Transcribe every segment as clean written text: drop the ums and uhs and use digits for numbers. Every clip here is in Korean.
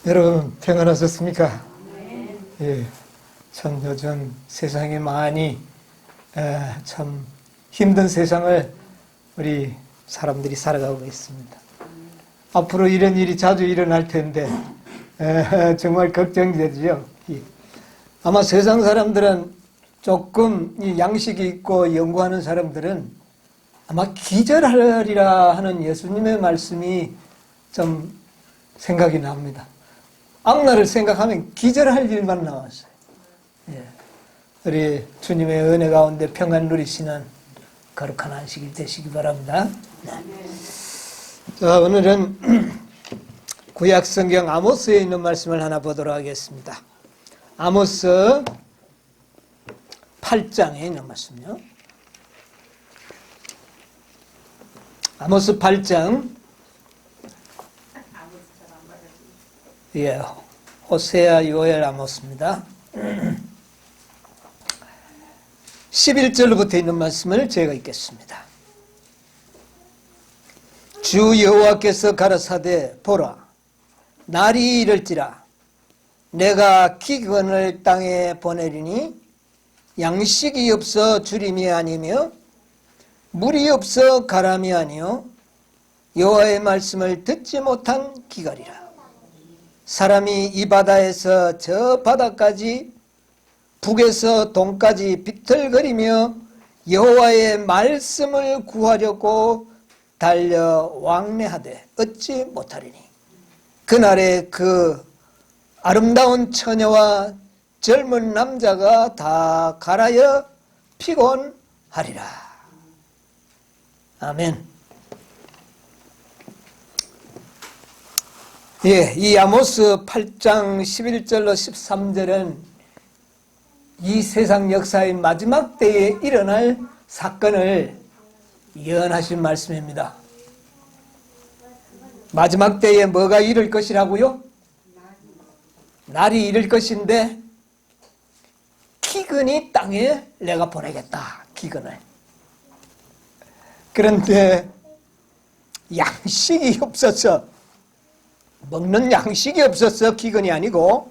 여러분 평안하셨습니까? 예, 참 요즘 세상에 많이 참 힘든 세상을 우리 사람들이 살아가고 있습니다. 앞으로 이런 일이 자주 일어날 텐데 정말 걱정이 되죠. 아마 세상 사람들은 조금 이 양식이 있고 연구하는 사람들은 아마 기절하리라 하는 예수님의 말씀이 좀 생각이 납니다. 악날을 생각하면 기절할 일만 나왔어요. 예. 우리 주님의 은혜 가운데 평안 누리시는 거룩한 안식일 되시기 바랍니다. 네. 자, 오늘은 구약 성경 아모스에 있는 말씀을 하나 보도록 하겠습니다. 아모스 8장에 있는 말씀요. 아모스 8장. 예, 호세아, 요엘, 아모스입니다. 11절부터 있는 말씀을 제가 읽겠습니다. 주 여호와께서 가라사대 보라, 날이 이를지라 내가 기근을 땅에 보내리니 양식이 없어 주림이 아니며 물이 없어 가람이 아니요 여호와의 말씀을 듣지 못한 기갈이라. 사람이 이 바다에서 저 바다까지 북에서 동까지 비틀거리며 여호와의 말씀을 구하려고 달려 왕래하되 얻지 못하리니 그날에 그 아름다운 처녀와 젊은 남자가 다 갈아여 피곤하리라. 아멘. 예, 이 아모스 8장 11절로 13절은 이 세상 역사의 마지막 때에 일어날 사건을 예언하신 말씀입니다. 마지막 때에 뭐가 이를 것이라고요? 날이 이를 것인데 기근이 땅에 내가 보내겠다. 기근을. 그런데 양식이 없어서 먹는 양식이 없어서 기근이 아니고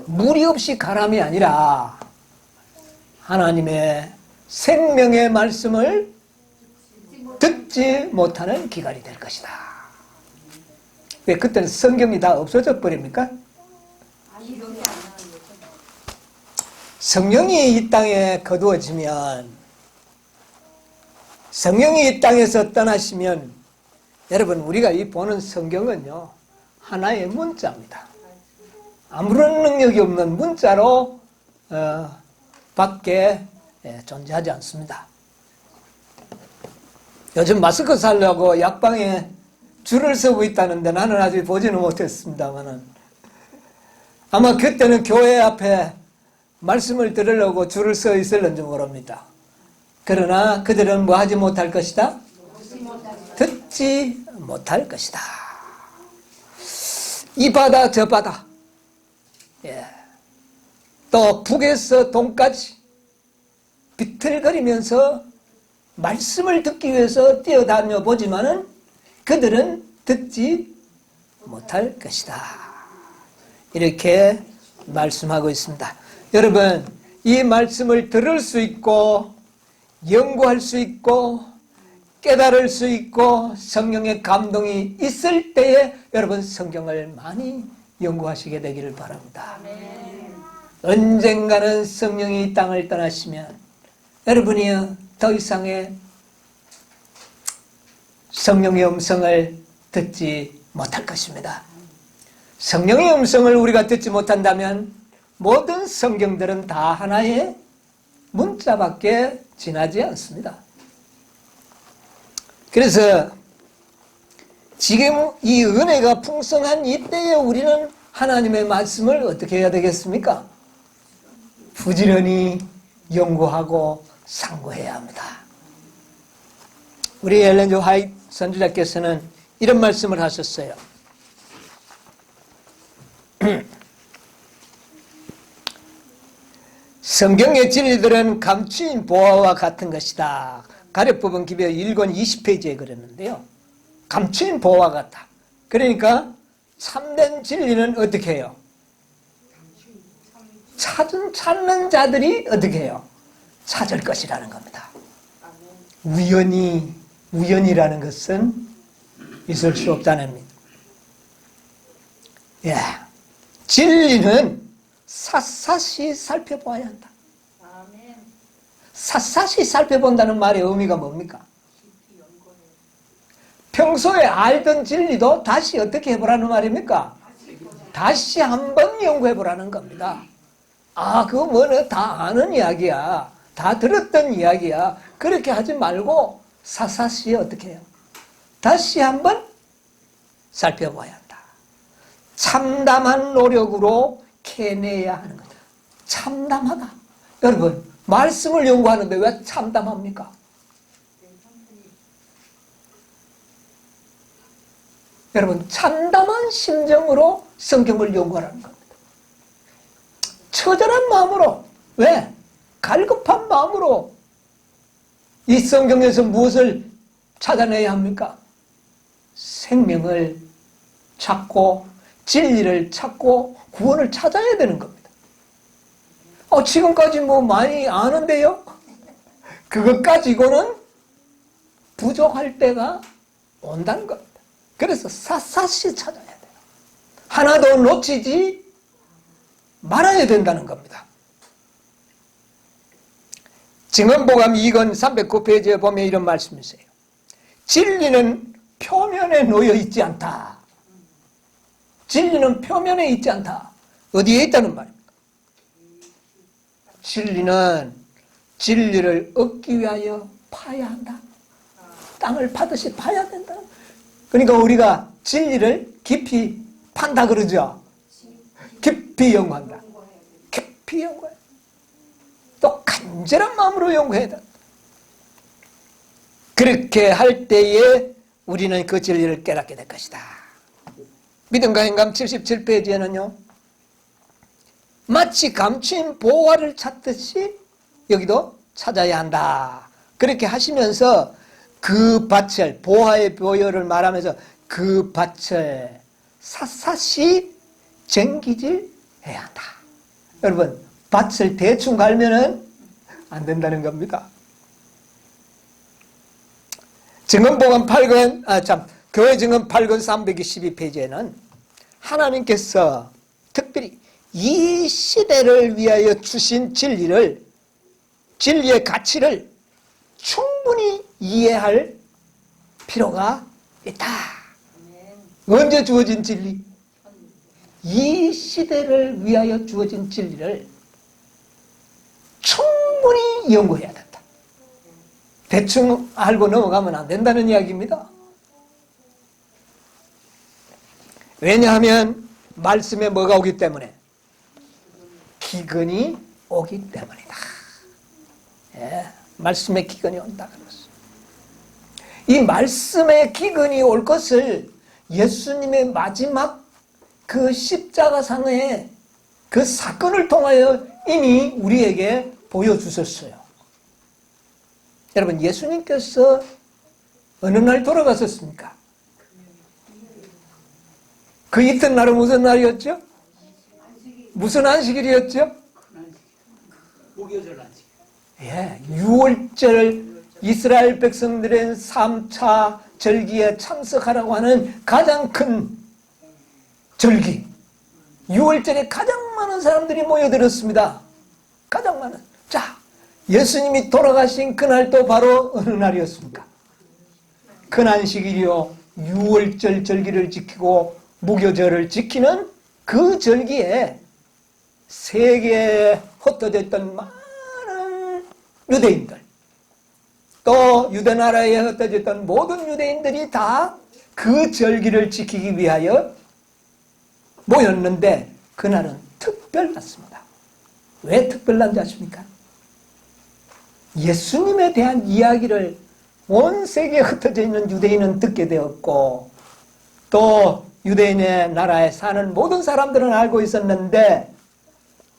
물이 없이 가람이 아니라 하나님의 생명의 말씀을 듣지 못하는 기갈이 될 것이다. 왜 그때는 성경이 다 없어져 버립니까? 성령이 이 땅에 거두어지면, 성령이 이 땅에서 떠나시면 여러분, 우리가 이 보는 성경은요, 하나의 문자입니다. 아무런 능력이 없는 문자로 밖에 존재하지 않습니다. 요즘 마스크 살려고 약방에 줄을 서고 있다는데 나는 아직 보지는 못했습니다만은 아마 그때는 교회 앞에 말씀을 들으려고 줄을 서 있을는지 모릅니다. 그러나 그들은 뭐 하지 못할 것이다? 듣지 못할 것이다. 이 바다 저 바다, 예. 또 북에서 동까지 비틀거리면서 말씀을 듣기 위해서 뛰어다녀 보지만은 그들은 듣지 못할 것이다. 이렇게 말씀하고 있습니다. 여러분, 이 말씀을 들을 수 있고 연구할 수 있고 깨달을 수 있고 성령의 감동이 있을 때에 여러분 성경을 많이 연구하시게 되기를 바랍니다. 언젠가는 성령이 이 땅을 떠나시면 여러분이 더 이상의 성령의 음성을 듣지 못할 것입니다. 성령의 음성을 우리가 듣지 못한다면 모든 성경들은 다 하나의 문자밖에 지나지 않습니다. 그래서 지금 이 은혜가 풍성한 이때에 우리는 하나님의 말씀을 어떻게 해야 되겠습니까? 부지런히 연구하고 상고해야 합니다. 우리 엘렌 G. 화이트 선지자께서는 이런 말씀을 하셨어요. 성경의 진리들은 감추인 보화와 같은 것이다. 가려법은 기별 1권 20페이지에 그랬는데요. 감추인 보화 같다. 그러니까 참된 진리는 어떻게 해요? 찾는 자들이 어떻게 해요? 찾을 것이라는 겁니다. 우연이라는 것은 있을 수 없다는 겁니다. 예. 진리는 샅샅이 살펴봐야 한다. 샅샅이 살펴본다는 말의 의미가 뭡니까? 평소에 알던 진리도 다시 어떻게 해보라는 말입니까? 다시 한번 연구해보라는 겁니다. 아, 그거 뭐는 다 아는 이야기야. 다 들었던 이야기야. 그렇게 하지 말고 샅샅이 어떻게 해요? 다시 한번 살펴봐야 한다. 참담한 노력으로 캐내야 하는 거다. 참담하다. 여러분, 말씀을 연구하는데 왜 참담합니까? 여러분, 참담한 심정으로 성경을 연구하라는 겁니다. 처절한 마음으로, 왜? 갈급한 마음으로 이 성경에서 무엇을 찾아내야 합니까? 생명을 찾고 진리를 찾고 구원을 찾아야 되는 겁니다. 지금까지 뭐 많이 아는데요? 그것 가지고는 부족할 때가 온다는 겁니다. 그래서 샅샅이 찾아야 돼요. 하나도 놓치지 말아야 된다는 겁니다. 증언보감 2권 309페이지에 보면 이런 말씀이 있어요. 진리는 표면에 놓여 있지 않다. 진리는 표면에 있지 않다. 어디에 있다는 말입니까? 진리는 진리를 얻기 위하여 파야 한다. 땅을 파듯이 파야 된다. 그러니까 우리가 진리를 깊이 판다 그러죠. 깊이 연구한다. 깊이 연구해. 또 간절한 마음으로 연구해야 된다. 그렇게 할 때에 우리는 그 진리를 깨닫게 될 것이다. 믿음과 행감 77페이지에는요. 마치 감추인 보화를 찾듯이 여기도 찾아야 한다. 그렇게 하시면서 그 밭을, 보화의 보혈을 말하면서 그 밭을 샅샅이 쟁기질 해야 한다. 여러분, 밭을 대충 갈면은 안 된다는 겁니다. 증언보감 8권, 교회 증언 8권 322페이지에는 하나님께서 특별히 이 시대를 위하여 주신 진리의 가치를 충분히 이해할 필요가 있다. 언제 주어진 진리? 이 시대를 위하여 주어진 진리를 충분히 연구해야 된다. 대충 알고 넘어가면 안 된다는 이야기입니다. 왜냐하면 말씀에 뭐가 오기 때문에? 기근이 오기 때문이다. 예, 말씀에 기근이 온다 그랬어요. 이 말씀에 기근이 올 것을 예수님의 마지막 그 십자가상의 그 사건을 통하여 이미 우리에게 보여주셨어요. 여러분, 예수님께서 어느 날 돌아가셨습니까? 그 이튿날은 무슨 날이었죠? 무슨 안식일이었죠? 무교절 안식. 예, 6월절 이스라엘 백성들의 3차 절기에 참석하라고 하는 가장 큰 절기. 6월절에 가장 많은 사람들이 모여들었습니다. 가장 많은. 자, 예수님이 돌아가신 그날도 바로 어느 날이었습니까? 큰 안식일이요. 6월절 절기를 지키고 무교절을 지키는 그 절기에 세계에 흩어져 있던 많은 유대인들, 또 유대나라에 흩어져 있던 모든 유대인들이 다 그 절기를 지키기 위하여 모였는데 그날은 특별했습니다. 왜 특별한지 아십니까? 예수님에 대한 이야기를 온 세계에 흩어져 있는 유대인은 듣게 되었고, 또 유대인의 나라에 사는 모든 사람들은 알고 있었는데,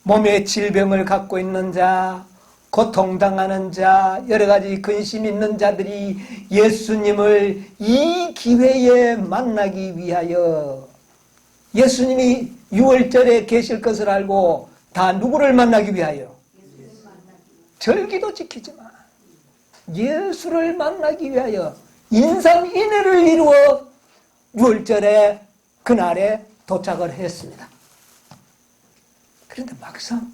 몸에 질병을 갖고 있는 자, 고통당하는 자, 여러 가지 근심 있는 자들이 예수님을 이 기회에 만나기 위하여 예수님이 6월절에 계실 것을 알고 다 누구를 만나기 위하여? 절기도 지키지만 예수를 만나기 위하여 인산인해를 이루어 6월절에 그날에 도착을 했습니다. 그런데 막상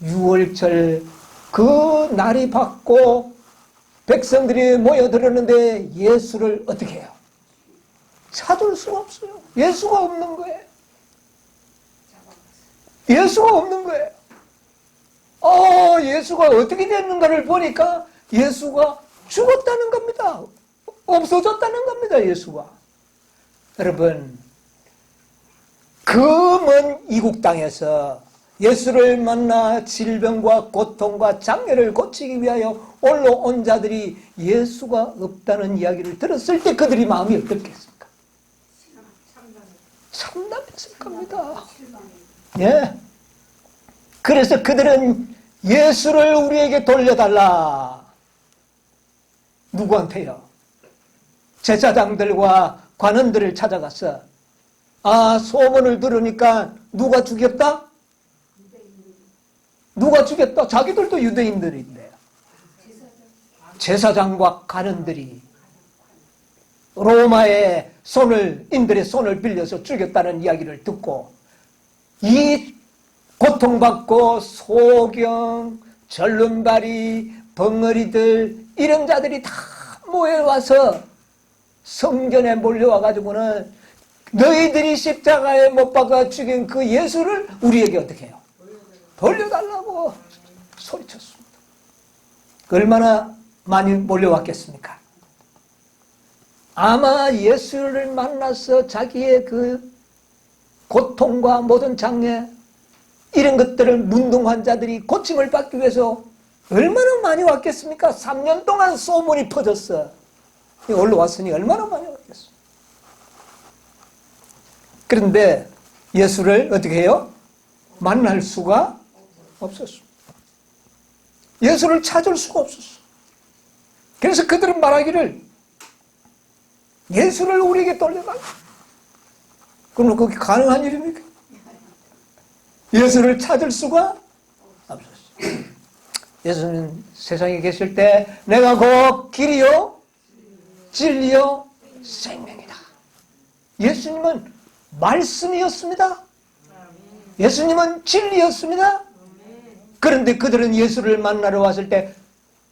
6월절 그 날이 밝고 백성들이 모여들었는데 예수를 어떻게 해요? 찾을 수가 없어요. 예수가 없는 거예요. 예수가 없는 거예요. 예수가 어떻게 됐는가를 보니까 예수가 죽었다는 겁니다. 없어졌다는 겁니다. 예수가. 여러분, 그 먼 이국 땅에서 예수를 만나 질병과 고통과 장애를 고치기 위하여 올라온 자들이 예수가 없다는 이야기를 들었을 때 그들이 마음이 어떻겠습니까? 참담했을 겁니다. 예. 그래서 그들은 예수를 우리에게 돌려달라. 누구한테요? 제사장들과 관원들을 찾아가서 소문을 들으니까 누가 죽였다? 누가 죽였다? 자기들도 유대인들인데요. 제사장과 관원들이 로마의 인들의 손을 빌려서 죽였다는 이야기를 듣고 이 고통받고 소경, 절름발이, 벙어리들 이런 자들이 다 모여와서 성전에 몰려와가지고는 너희들이 십자가에 못 박아 죽인 그 예수를 우리에게 어떻게 해요? 돌려달라고 소리쳤습니다. 얼마나 많이 몰려왔겠습니까? 아마 예수를 만나서 자기의 그 고통과 모든 장애 이런 것들을 문둥한 자들이 고침을 받기 위해서 얼마나 많이 왔겠습니까? 3년 동안 소문이 퍼졌어. 올라왔으니 얼마나 많이 왔겠어. 그런데 예수를 어떻게 해요? 만날 수가 없었습니다. 예수를 찾을 수가 없었어. 그래서 그들은 말하기를 예수를 우리에게 돌려달라. 그럼 그게 가능한 일입니까? 예수를 찾을 수가 없었어요. 예수는 세상에 계실 때 내가 곧 길이요 진리요 생명이다. 예수님은 말씀이었습니다. 예수님은 진리였습니다. 그런데 그들은 예수를 만나러 왔을 때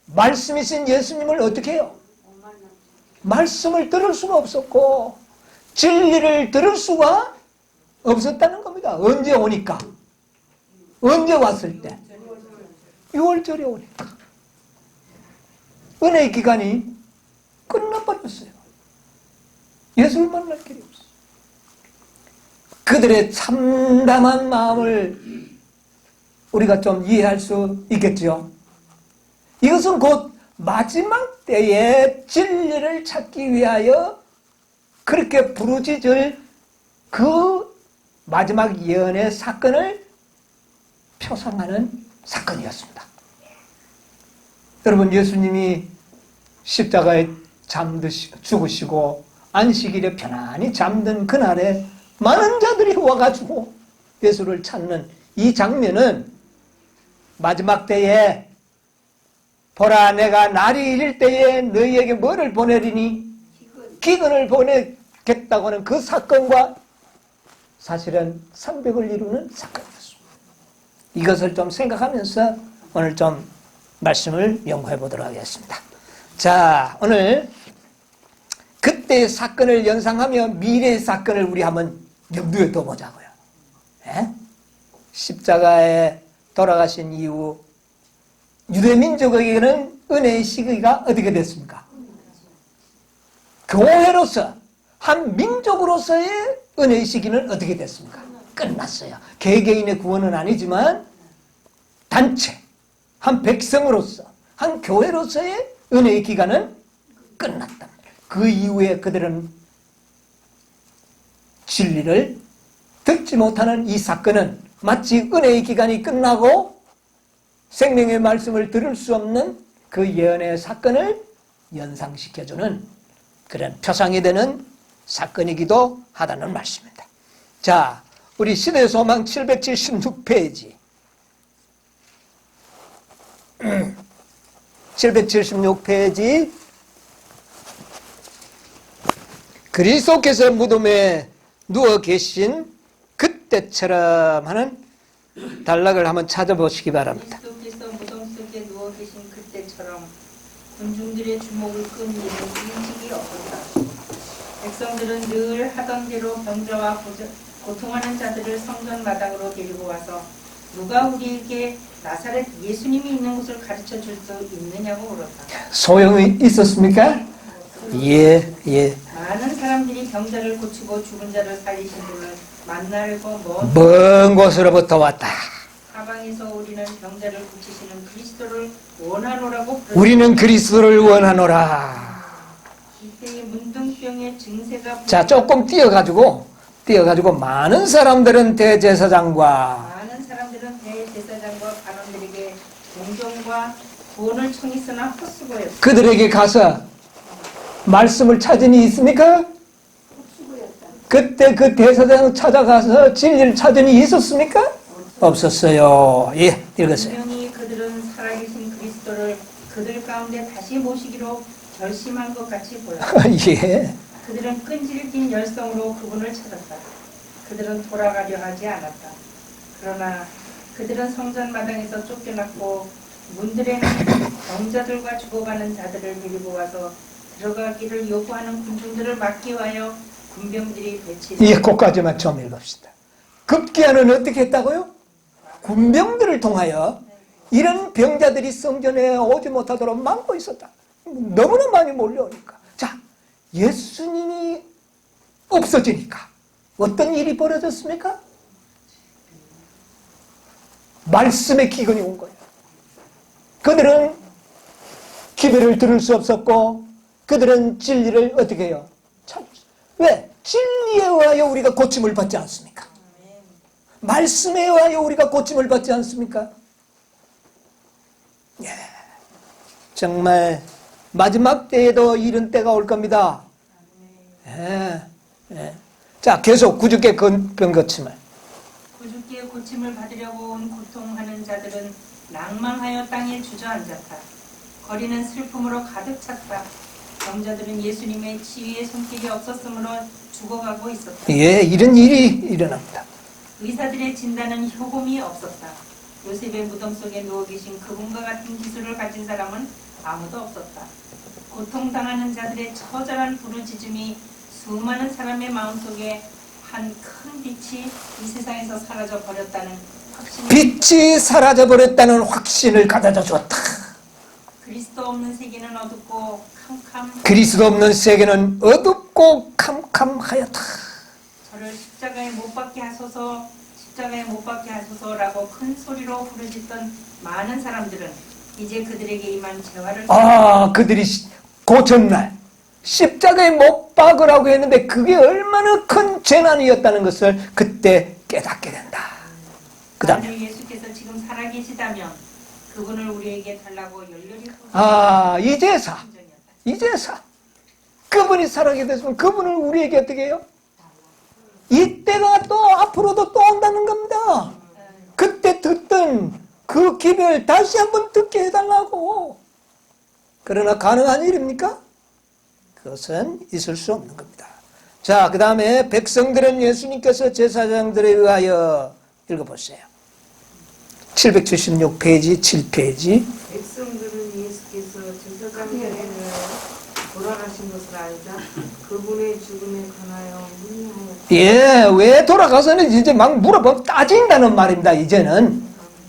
말씀이신 예수님을 어떻게 해요? 말씀을 들을 수가 없었고 진리를 들을 수가 없었다는 겁니다. 언제 오니까? 언제 왔을 때? 6월절에 오니까. 은혜의 기간이 끝나버렸어요. 예수를 만날 길이 없어요. 그들의 참담한 마음을 우리가 좀 이해할 수 있겠죠. 이것은 곧 마지막 때에 진리를 찾기 위하여 그렇게 부르짖을 그 마지막 예언의 사건을 표상하는 사건이었습니다. 여러분, 예수님이 십자가에 죽으시고 안식일에 편안히 잠든 그날에 많은 자들이 와가지고 예수를 찾는 이 장면은 마지막 때에 보라 내가 날이 이를 때에 너희에게 뭐를 보내리니 기근을 보내겠다고 하는 그 사건과 사실은 상벽을 이루는 사건이었습니다. 이것을 좀 생각하면서 오늘 좀 말씀을 연구해 보도록 하겠습니다. 자, 오늘 그때의 사건을 연상하며 미래의 사건을 우리 한번 염두에 둬보자고요. 예? 십자가에 돌아가신 이후 유대민족에게는 은혜의 시기가 어떻게 됐습니까? 교회로서 한 민족으로서의 은혜의 시기는 어떻게 됐습니까? 끝났어요. 개개인의 구원은 아니지만 단체, 한 백성으로서, 한 교회로서의 은혜의 기간은 끝났다. 그 이후에 그들은 진리를 듣지 못하는 이 사건은 마치 은혜의 기간이 끝나고 생명의 말씀을 들을 수 없는 그 예언의 사건을 연상시켜주는 그런 표상이 되는 사건이기도 하다는 말씀입니다. 자, 우리 시대소망 776페이지 776페이지 그리스도께서 무덤에 누워 계신 그때처럼 하는 단락을 한번 찾아보시기 바랍니다. 그리스도께서 무덤 속에 누워 계신 그때처럼 군중들의 주목을 끈 일은 인식이 없었다. 백성들은 늘 하던 대로 병자와 고통하는 자들을 성전 마당으로 데리고 와서 누가 우리에게 나사렛 예수님이 있는 곳을 가르쳐 줄 수 있느냐고 물었다. 소용이 있었습니까? 예, 예. 많은 사람들이 병자를 고치고 죽은 자를 살리신 분을 만나려고 먼 곳으로부터 왔다. 사방에서 우리는 병자를 고치시는 그리스도를 원하노라고 우리는 그리스도를 원하노라. 이때의 문둥병의 증세가 자, 조금 뛰어가지고 많은 사람들은 대제사장과 대제사장과 관원들에게 공정과 구원을 청했으나 헛수고였다. 그들에게 가서 말씀을 찾은 이 있습니까? 그때 그 대제사장 찾아가서 진리를 찾은 이 있었습니까? 없었어요. 예, 읽으세요. 분명히 그들은 살아계신 그리스도를 그들 가운데 다시 모시기로 결심한 것 같이 보였다. 예. 그들은 끈질긴 열성으로 그분을 찾았다. 그들은 돌아가려 하지 않았다. 그러나 그들은 성전 마당에서 쫓겨났고 문들에는 병자들과 죽어가는 자들을 데리고 와서 들어가기를 요구하는 군중들을 막기 위하여 군병들이 배치했다. 예, 그까지만 좀 읽읍시다. 급기야는 어떻게 했다고요? 군병들을 통하여 이런 병자들이 성전에 오지 못하도록 막고 있었다. 너무나 많이 몰려오니까. 자, 예수님이 없어지니까 어떤 일이 벌어졌습니까? 말씀의 기근이 온 거예요. 그들은 기별을 들을 수 없었고 그들은 진리를 어떻게 해요? 왜? 진리에 의하여 우리가 고침을 받지 않습니까? 말씀에 의하여 우리가 고침을 받지 않습니까? 예. 정말 마지막 때에도 이런 때가 올 겁니다. 예. 예. 자, 계속 구주께 병 고침을. 구주께 고침을 받으려고 온 고통하는 자들은 낭망하여 땅에 주저앉았다. 거리는 슬픔으로 가득 찼다. 병자들은 예수님의 치유의 손길이 없었으므로 죽어가고 있었다. 예, 이런 일이 일어납니다. 의사들의 진단은 효험이 없었다. 요셉의 무덤 속에 누워 계신 그분과 같은 기술을 가진 사람은 아무도 없었다. 고통당하는 자들의 처절한 부르짖음이 수많은 사람의 마음속에 한 큰 빛이 이 세상에서 사라져 버렸다는 확신을 빛이 사라져버렸다는 확신을 가져다 주었다. 그리스도 없는 세계는 어둡고 그리스도 없는 세계는 어둡고 캄캄하였다. 저를 십자가에 못 박게 하소서라고 큰 소리로 부르짖던 많은 사람들은 이제 그들에게 임한 재화를 그들이 그 전날 십자가에 못 박으라고 했는데 그게 얼마나 큰 재난이었다는 것을 그때 깨닫게 된다. 그 다음에 만일 예수께서 지금 살아계시다면 그분을 우리에게 달라고 열렬히 이제사 그분이 살아계셨으면 그분을 우리에게 어떻게 해요? 이때가 또 앞으로도 또 온다는 겁니다. 그때 듣던 그 기별 다시 한번 듣게 해달라고. 그러나 가능한 일입니까? 그것은 있을 수 없는 겁니다. 자, 그 다음에 백성들은 예수님께서 제사장들에 의하여 읽어보세요. 776페이지 7페이지. 백성들은 예수께서 제사장들에 돌아가신 것을 알자 그분의 죽음에 관하여 문의하였다. 예, 왜 돌아가서는 이제 막 물어보면 따진다는 말입니다. 이제는.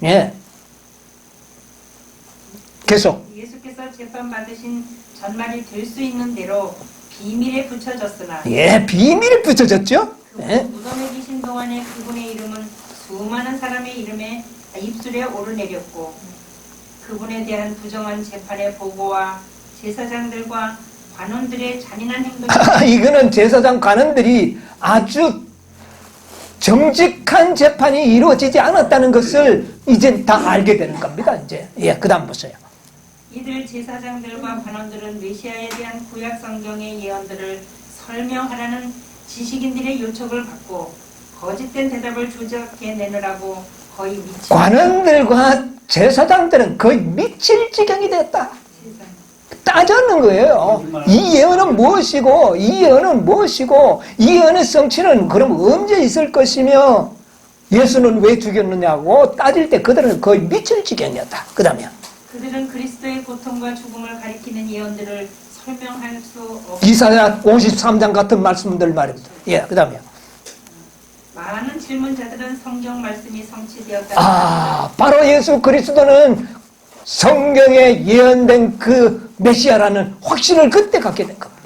예. 계속. 예수께서 재판 받으신 전말이 될 수 있는 대로 비밀에 붙여졌으나 예, 비밀이 붙여졌죠? 예. 무덤에 계신 동안에 그분의 이름은 수많은 사람의 입술에 오르내렸고 그분에 대한 부정한 재판의 보고와 제사장들과 관원들의 잔인한 행동이 이거는 제사장 관원들이 아주 정직한 재판이 이루어지지 않았다는 것을 이제 다 알게 되는 겁니다. 이제 그 다음 보세요. 이들 제사장들과 관원들은 메시아에 대한 구약 성경의 예언들을 설명하라는 지식인들의 요청을 받고 거짓된 대답을 조작해 내느라고 거의 미치고 관원들과 제사장들은 거의 미칠 지경이 됐다. 세상. 따졌는 거예요. 이 예언은 무엇이고 이 예언은 무엇이고 이 예언의 성취는 그럼 언제 있을 것이며 예수는 왜 죽였느냐고 따질 때 그들은 거의 미칠 지경이었다. 그 다음에 그들은 그리스도의 고통과 죽음을 가리키는 예언들을 설명할 수 없. 이사야 53장 같은 말씀들 말입니다. 그 다음에 많은 질문자들은 성경 말씀이 성취되었다. 바로 예수 그리스도는 성경에 예언된 그 메시아라는 확신을 그때 갖게 된 겁니다.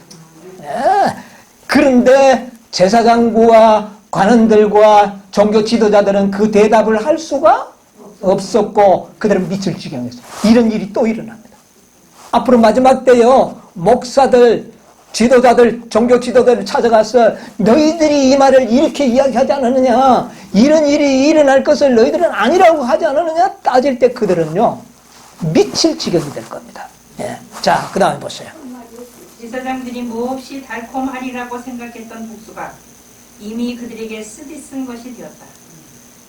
그런데 제사장과 관원들과 종교 지도자들은 그 대답을 할 수가 없었고 그들은 미칠 지경이었어요. 이런 일이 또 일어납니다. 앞으로 마지막 때요, 목사들, 지도자들, 종교 지도자들 찾아가서 너희들이 이 말을 이렇게 이야기하지 않았느냐, 이런 일이 일어날 것을 너희들은 아니라고 하지 않았느냐 따질 때 그들은요 미칠 지경이 될 겁니다. 자, 그 다음에 보세요. 제사장들이 몹시 달콤하리라고 생각했던 복수가 이미 그들에게 쓰디쓴 것이 되었다.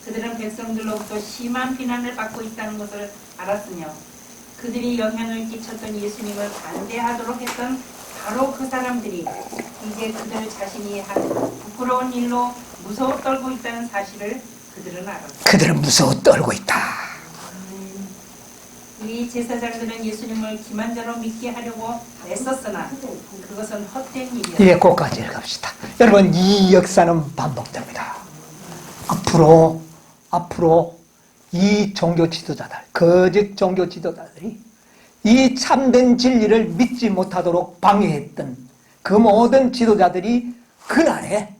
그들은 백성들로부터 심한 비난을 받고 있다는 것을 알았으며 그들이 영향을 끼쳤던 예수님을 반대하도록 했던 바로 그 사람들이 이제 그들 자신이 한 부끄러운 일로 무서워 떨고 있다는 사실을 그들은 알았다. 그들은 무서워 떨고 있다. 이 제사장들은 예수님을 기만자로 믿게 하려고 애썼으나 그것은 헛된 일이었다. 그까지 읽읍시다. 여러분, 이 역사는 반복됩니다. 앞으로 이 종교 지도자들, 거짓 종교 지도자들이 이 참된 진리를 믿지 못하도록 방해했던 그 모든 지도자들이 그날에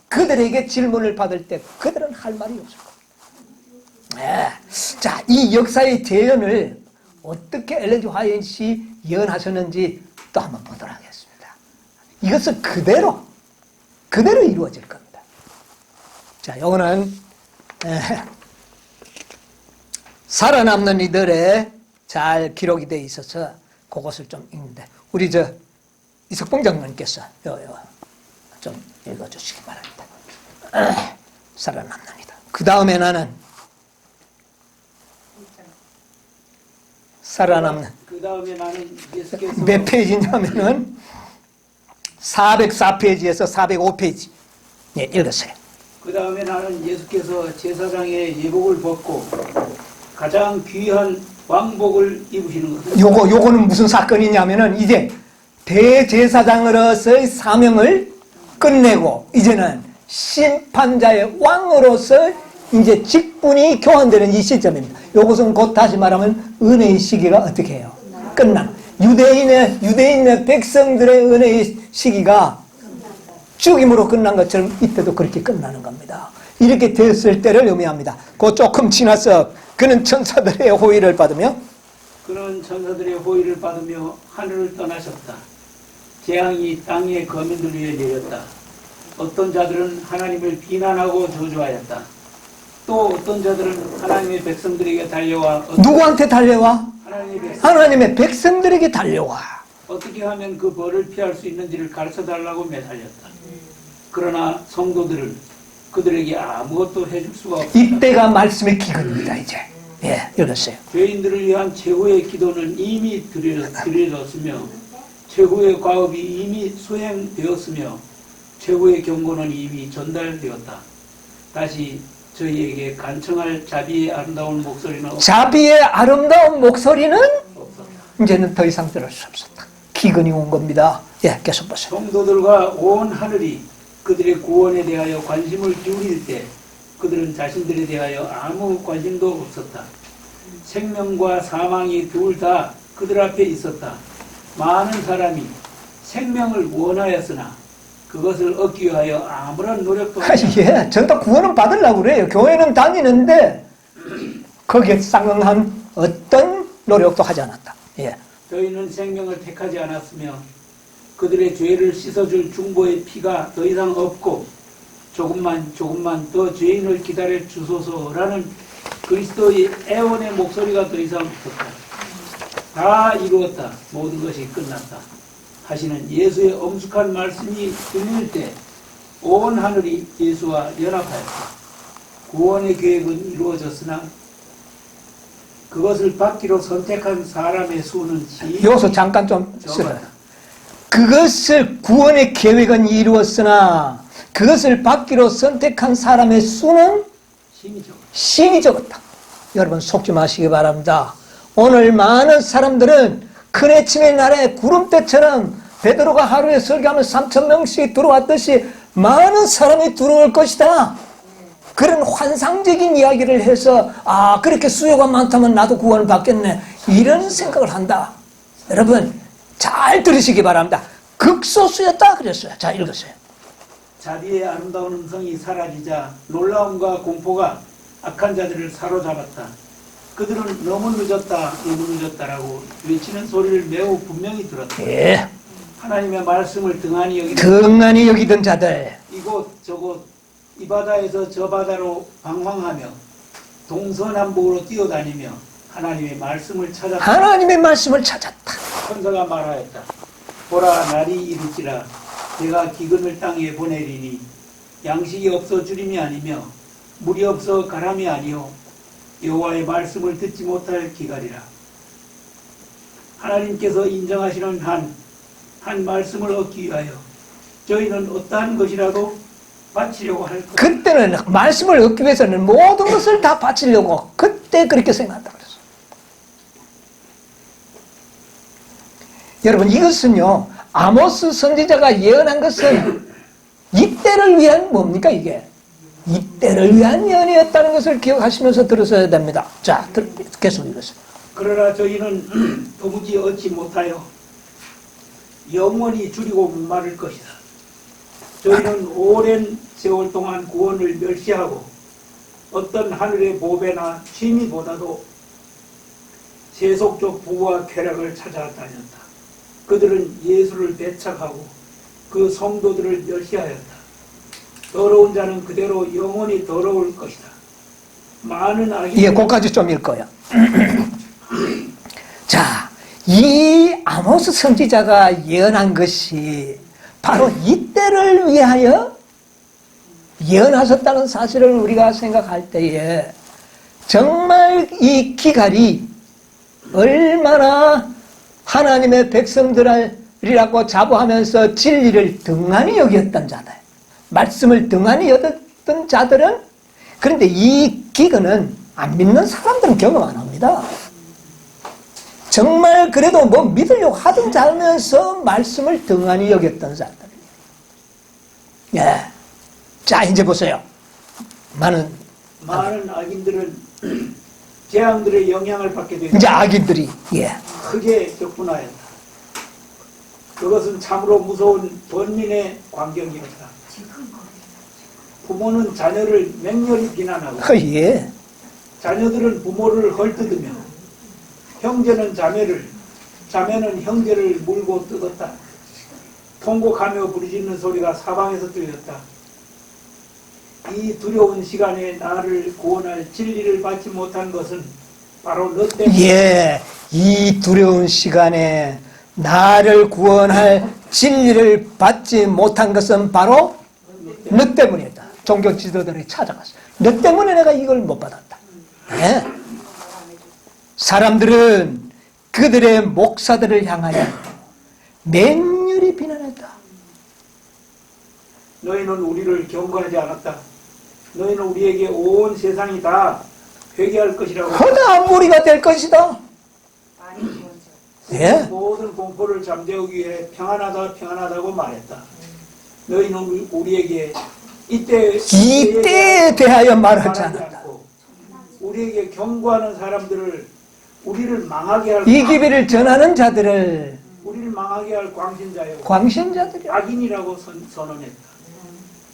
그들에게 질문을 받을 때 그들은 할 말이 없을 겁니다. 자, 이 역사의 재현을 어떻게 엘렌 G 화이트 예언하셨는지 또 한번 보도록 하겠습니다. 이것은 그대로 이루어질 겁니다. 자, 이거는 살아남는 이들의 잘 기록이 되어 있어서 그것을 좀 읽는데 우리 이석봉 장로님께서 좀 읽어주시기 바랍니다. 살아남는 이들. 그 다음에 나는 살아남는. 그 다음에 나는 예수께서 몇 페이지냐면은 404페이지에서 405페이지. 읽으세요. 그 다음에 나는 예수께서 제사장의 예복을 벗고 가장 귀한 왕복을 입으시는 것을 요거는 무슨 사건이냐면은 이제 대제사장으로서의 사명을 끝내고 이제는 심판자의 왕으로서 이제 직분이 교환되는 이 시점입니다. 요것은 곧 다시 말하면 은혜의 시기가 어떻게 해요? 끝나. 유대인의 백성들의 은혜의 시기가 죽임으로 끝난 것처럼 이때도 그렇게 끝나는 겁니다. 이렇게 됐을 때를 의미합니다. 그 조금 지나서 그는 천사들의 호의를 받으며 하늘을 떠나셨다. 재앙이 땅의 거민들 위에 내렸다. 어떤 자들은 하나님을 비난하고 저주하였다. 또 어떤 자들은 하나님의 백성들에게 달려와 누구한테 달려와? 하나님의 백성들에게 달려와. 어떻게 하면 그 벌을 피할 수 있는지를 가르쳐달라고 매달렸다. 그러나 성도들은 그들에게 아무것도 해줄 수가 없다. 이때가 말씀의 기근입니다. 이제 읽으세요. 죄인들을 위한 최후의 기도는 이미 드려졌으며 최후의 과업이 이미 수행되었으며 최후의 경고는 이미 전달되었다. 다시 저희에게 간청할 자비의 아름다운 목소리는 없었다. 자비의 아름다운 목소리는 이제는 더 이상 들을 수 없었다. 기근이 온 겁니다. 계속 보세요. 성도들과 온 하늘이 그들의 구원에 대하여 관심을 기울일 때 그들은 자신들에 대하여 아무 관심도 없었다. 생명과 사망이 둘 다 그들 앞에 있었다. 많은 사람이 생명을 원하였으나 그것을 얻기 위하여 아무런 노력도 하지 않았다. 전다 구원은 받으려고 그래요. 교회는 다니는데 거기에 쌍응한 어떤 노력도 하지 않았다. 저희는 생명을 택하지 않았으며 그들의 죄를 씻어줄 중보의 피가 더 이상 없고 조금만 더 죄인을 기다려 주소서라는 그리스도의 애원의 목소리가 더 이상 없었다. 다 이루었다. 모든 것이 끝났다. 하시는 예수의 엄숙한 말씀이 들릴 때 온 하늘이 예수와 연합하였다. 구원의 계획은 이루어졌으나 그것을 받기로 선택한 사람의 수는 여기서 잠깐 좀 적었다. 쓰라. 그것을 구원의 계획은 이루었으나 그것을 받기로 선택한 사람의 수는 심히 적었다. 심히 적었다. 여러분 속지 마시기 바랍니다. 오늘 많은 사람들은 큰 아침의 날에 구름대처럼 베드로가 하루에 설교하면 3,000명씩 들어왔듯이 많은 사람이 들어올 것이다. 그런 환상적인 이야기를 해서 그렇게 수요가 많다면 나도 구원을 받겠네. 이런 생각을 한다. 여러분 잘 들으시기 바랍니다. 극소수였다 그랬어요. 자 읽으세요. 자비의 아름다운 음성이 사라지자 놀라움과 공포가 악한 자들을 사로잡았다. 그들은 너무 늦었다라고 외치는 소리를 매우 분명히 들었다. 예. 하나님의 말씀을 등한히 여기는 등한히 여기던 자들. 이곳 저곳 이 바다에서 저 바다로 방황하며 동서남북으로 뛰어다니며 하나님의 말씀을 찾았다. 하나님의 말씀을 찾았다. 천사가 말하였다. 보라 날이 이르지라 내가 기근을 땅에 보내리니 양식이 없어 주림이 아니며 물이 없어 가람이 아니요 여호와의 말씀을 듣지 못할 기갈이라. 하나님께서 인정하시는 한 말씀을 얻기 위하여 저희는 어떠한 것이라도 바치려고 할 것. 그때는 말씀을 얻기 위해서는 모든 것을 다 바치려고 그때 그렇게 생각한다 그랬어요. 여러분 이것은요 아모스 선지자가 예언한 것은 이때를 위한 뭡니까 이게? 이때를 위한 예언이었다는 것을 기억하시면서 들으셔야 됩니다. 자 계속 읽으세요. 그러나 저희는 도무지 얻지 못하여 영원히 줄이고 목마를 것이다. 저희는 오랜 세월 동안 구원을 멸시하고 어떤 하늘의 보배나 취미보다도 세속적 부와 쾌락을 찾아다녔다. 그들은 예수를 배척하고 그 성도들을 멸시하였다. 더러운 자는 그대로 영원히 더러울 것이다. 많은 악인들은 예, 거기까지 좀 읽어요. 자, 이 아모스 선지자가 예언한 것이 바로 이때를 위하여 예언하셨다는 사실을 우리가 생각할 때에 정말 이 기갈이 얼마나 하나님의 백성들이라고 자부하면서 진리를 등한히 여겼던 자들, 말씀을 등한히 여겼던 자들은, 그런데 이 기근은 안 믿는 사람들은 경험 안 합니다. 정말 그래도 뭐 믿으려고 하던 자면서 말씀을 등한히 여겼던 자들. 예. 자, 이제 보세요. 많은 악인들은 재앙들의 영향을 받게 되고 이제 악인들이, 예. 크게 격분하였다. 그것은 참으로 무서운 번민의 광경이었다. 부모는 자녀를 맹렬히 비난하고 예. 자녀들은 부모를 헐뜯으며 형제는 자매는 형제를 물고 뜯었다. 통곡하며 부르짖는 소리가 사방에서 들렸다. 이 두려운 시간에 나를 구원할 진리를 받지 못한 것은 바로 너 때문에. 예. 이 두려운 시간에 나를 구원할 진리를 받지 못한 것은 바로 너 때문이다. 종교 지도자들이 찾아갔어. 너 때문에 내가 이걸 못 받았다. 예. 사람들은 그들의 목사들을 향하여 맹렬히 비난했다. 너희는 우리를 경고하지 않았다. 너희는 우리에게 온 세상이 다 회개할 것이라고. 허다한 무리가 될 것이다. 예. 모든 공포를 잠재우기 위해 평안하다고 말했다. 너희는 우리에게 이때에 대하여 말하지 않았다. 않고 우리에게 경고하는 사람들을 우리를 망하게 할 이 기비를 전하는 자들을 우리를 망하게 할 광신자요 광신자들이 악인이라고 선언했다.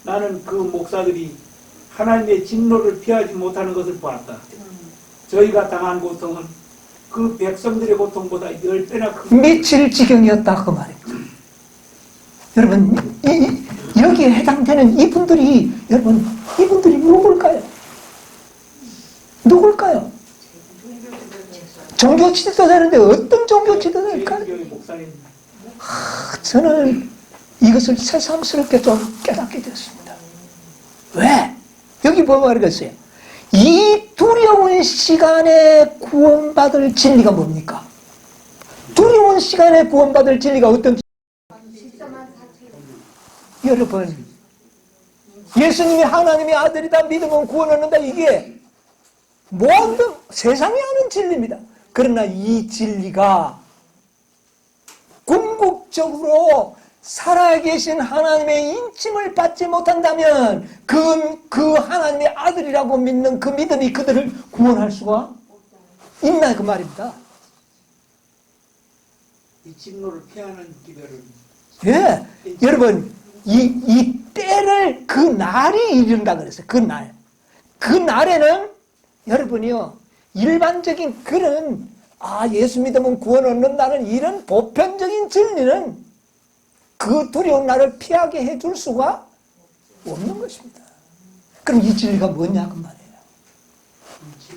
나는 그 목사들이 하나님의 진노를 피하지 못하는 것을 보았다. 저희가 당한 고통은 그 백성들의 고통보다 10배나 큰 미칠 지경이었다 그 말입니다. 여러분 여기 여기에 해당되는 이분들이 여러분 이분들이 누굴까요? 누굴까요? 종교 지도자인데 어떤 종교 지도자일까요? 교회 목사님. 저는 이것을 새삼스럽게 좀 깨닫게 됐습니다. 왜? 여기 보면 알겠어요. 이 두려운 시간에 구원받을 진리가 뭡니까? 두려운 시간에 구원받을 진리가 어떤 여러분, 예수님이 하나님의 아들이다 믿으면 구원 얻는다, 이게 모든 세상이 아는 진리입니다. 그러나 이 진리가 궁극적으로 살아계신 하나님의 인침을 받지 못한다면 그 하나님의 아들이라고 믿는 그 믿음이 그들을 구원할 수가 있나 그 말입니다. 이 진노를 피하는 기별은 예, 여러분 이 때를 그 날이 이른다 그랬어요. 그 날. 그 날에는 여러분이요 일반적인 그런 예수 믿으면 구원 얻는다는 이런 보편적인 진리는 그 두려운 날을 피하게 해줄 수가 없는 것입니다. 그럼 이 진리가 뭐냐 그 말이에요.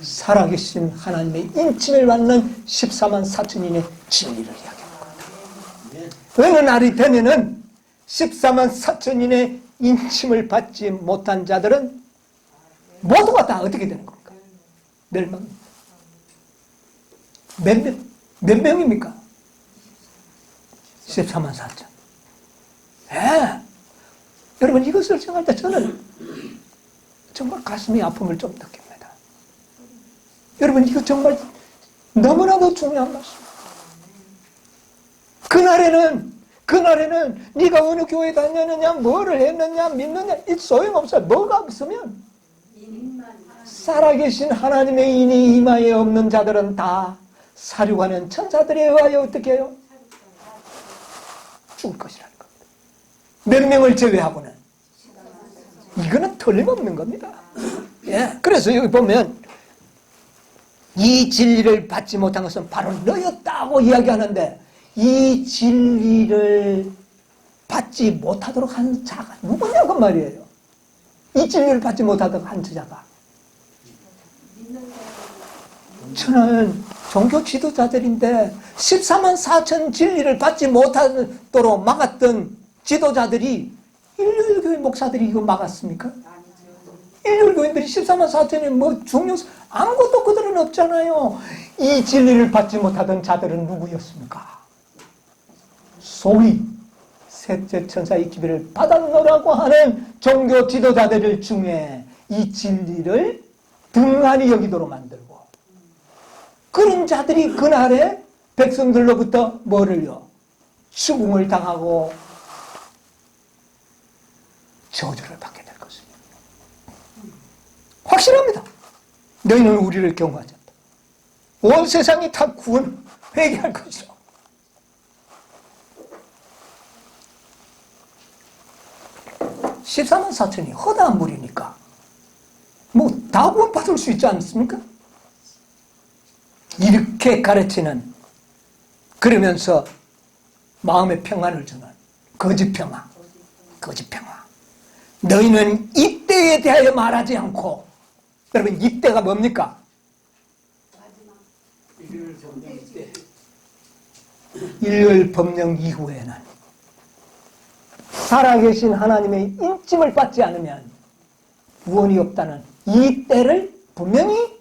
살아계신 하나님의 인침을 받는 14만 4천인의 진리를 이야기하는 겁니다. 어느 날이 되면은 14만 4천인의 인침을 받지 못한 자들은 모두가 다 어떻게 되는 겁니까? 멸망입니다. 몇 명입니까? 14만 4천. 예. 여러분 이것을 생각할 때 저는 정말 가슴이 아픔을 좀 느낍니다. 여러분 이거 정말 너무나도 중요한 말씀입니다. 그날에는 네가 어느 교회 다녔느냐 뭐를 했느냐 믿느냐 이 소용없어요. 뭐가 없으면 살아계신 하나님의 인이 이마에 없는 자들은 다 사륙하는 천사들에 의하여 어떻게 해요? 죽을 것이라는 겁니다. 몇 명을 제외하고는 이거는 틀림없는 겁니다. 예, 그래서 여기 보면 이 진리를 받지 못한 것은 바로 너였다고 이야기하는데 이 진리를 받지 못하도록 한 자가 누구냐고 말이에요. 이 진리를 받지 못하도록 한 자가 저는 종교 지도자들인데 14만 4천 진리를 받지 못하도록 막았던 지도자들이 일요일교회 목사들이 이거 막았습니까? 일요일교인들이 14만 4천이 뭐 중요 아무것도 그들은 없잖아요. 이 진리를 받지 못하던 자들은 누구였습니까? 소위 셋째 천사의 기별을 받았노라고 하는 종교 지도자들 중에 이 진리를 등한히 여기도록 만들고 그런 자들이 그날에 백성들로부터 뭐를요? 죽음을 당하고 저주를 받게 될 것입니다. 확실합니다. 너희는 우리를 경고하지 않다. 온 세상이 다 구원 회개할 것이죠. (14만 4천이) 허다한 무리니까 뭐 다 구원받을 수 있지 않습니까? 이렇게 가르치는 그러면서 마음의 평안을 주는 거짓 평화. 너희는 이때에 대하여 말하지 않고 여러분 이때가 뭡니까? 일요일 법령 이후에는 살아계신 하나님의 인침을 받지 않으면 구원이 없다는 이 때를 분명히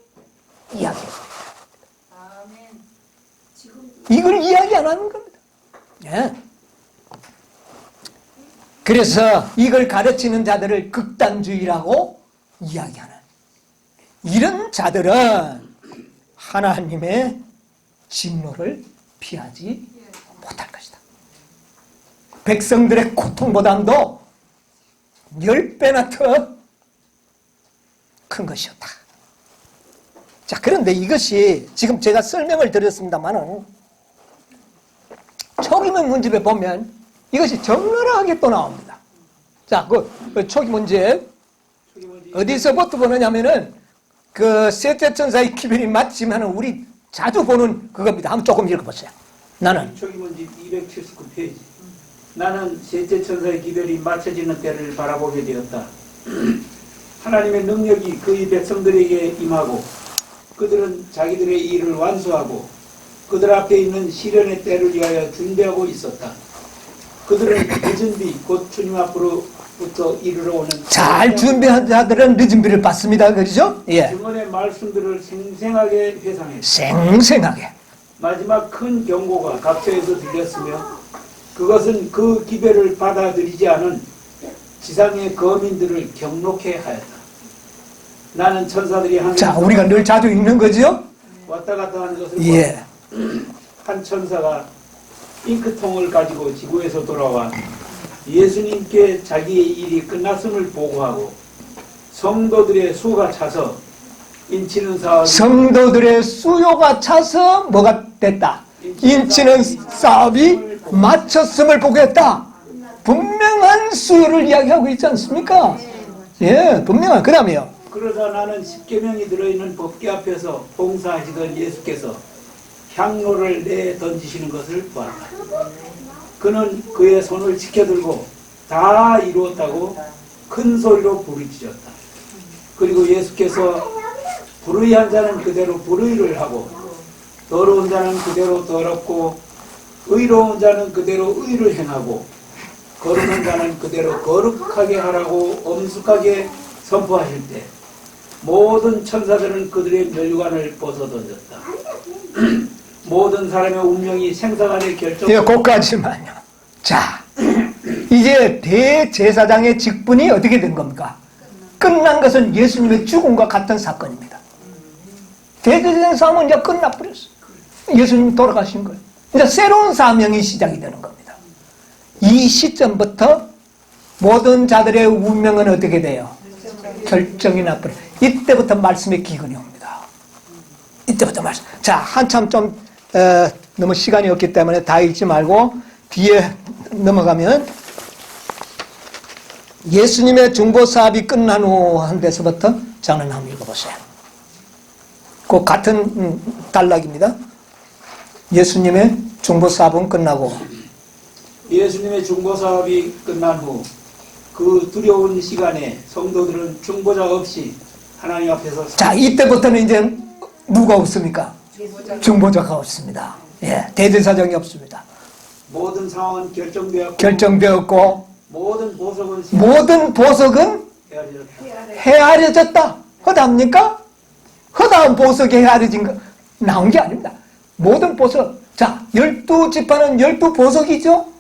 이야기해요. 이걸 이야기 안 하는 겁니다. 예. 그래서 이걸 가르치는 자들을 극단주의라고 이야기하는 이런 자들은 하나님의 진노를 피하지 못할 것이다. 백성들의 고통보다도 10배나 더 큰 것이었다. 자, 그런데 이것이 지금 제가 설명을 드렸습니다만은 초기 문집에 보면 이것이 적나라하게 또 나옵니다. 자, 그 초기 문집 어디서부터 보느냐면은 그 셋째 천사의 기별이 맞지만 우리 자주 보는 그겁니다. 한번 조금 읽어보세요. 나는 초기 문집 279페이지. 나는 셋째 천사의 기별이 맞춰지는 때를 바라보게 되었다. 하나님의 능력이 그의 백성들에게 임하고 그들은 자기들의 일을 완수하고 그들 앞에 있는 시련의 때를 위하여 준비하고 있었다. 그들은 늦은 비 곧 주님 앞으로부터 이르러 오는 잘 준비한 자들은 늦은 비를 받습니다. 그렇죠? 예. 증언의 말씀들을 생생하게 회상했다. 생생하게. 마지막 큰 경고가 각처에서 들렸으며 그것은 그 기별을 받아들이지 않은 지상의 거민들을 경록해 하였다. 나는 천사들이 하는 자, 우리가 늘 자주 읽는 거죠? 왔다 갔다 하는 것을 예. 한 천사가 잉크통을 가지고 지구에서 돌아와 예수님께 자기의 일이 끝났음을 보고하고 성도들의 수가 차서 인치는 사업이 성도들의 수요가 차서 뭐가 됐다? 인치는 사업이 마쳤음을 보겠다. 분명한 수요를 이야기하고 있지 않습니까? 예, 분명한. 그 다음에요. 그러자 나는 십계명이 들어있는 법궤 앞에서 봉사하시던 예수께서 향로를 내 던지시는 것을 보았다. 그는 그의 손을 지켜들고 다 이루었다고 큰 소리로 부르짖었다. 그리고 예수께서 불의한 자는 그대로 불의를 하고 더러운 자는 그대로 더럽고 의로운 자는 그대로 의를 행하고 거룩한 자는 그대로 거룩하게 하라고 엄숙하게 선포하실 때 모든 천사들은 그들의 면류관을 벗어던졌다. 모든 사람의 운명이 생사간의 결정. 예, 거기까지만요. 자, 이제 대제사장의 직분이 어떻게 된 겁니까? 끝난 것은 예수님의 죽음과 같은 사건입니다. 대제사장 싸움은 이제 끝나버렸어요. 예수님 돌아가신 거예요. 이제 새로운 사명이 시작이 되는 겁니다. 이 시점부터 모든 자들의 운명은 어떻게 돼요? 결정이 나버려. 이때부터 말씀의 기근이 옵니다. 이때부터 말씀. 자, 한참 좀 너무 시간이 없기 때문에 다 읽지 말고 뒤에 넘어가면 예수님의 중보 사업이 끝난 후 한 데서부터 저는 한번 읽어보세요. 그 같은 단락입니다. 예수님의 중보 사업은 끝나고 예수님의 중보 사업이 끝난 후 그 두려운 시간에 성도들은 중보자 없이 하나님 앞에서 자, 이때부터는 이제 누가 없습니까? 중보자가 없습니다. 예, 대제사장이 없습니다. 모든 상황은 결정되었고 모든 보석은 헤아려졌다. 헤아려졌다. 허다합니까? 허다한 보석이 헤아려진 거 나온 게 아닙니다. 모든 보석. 자, 12지파는 12보석이죠?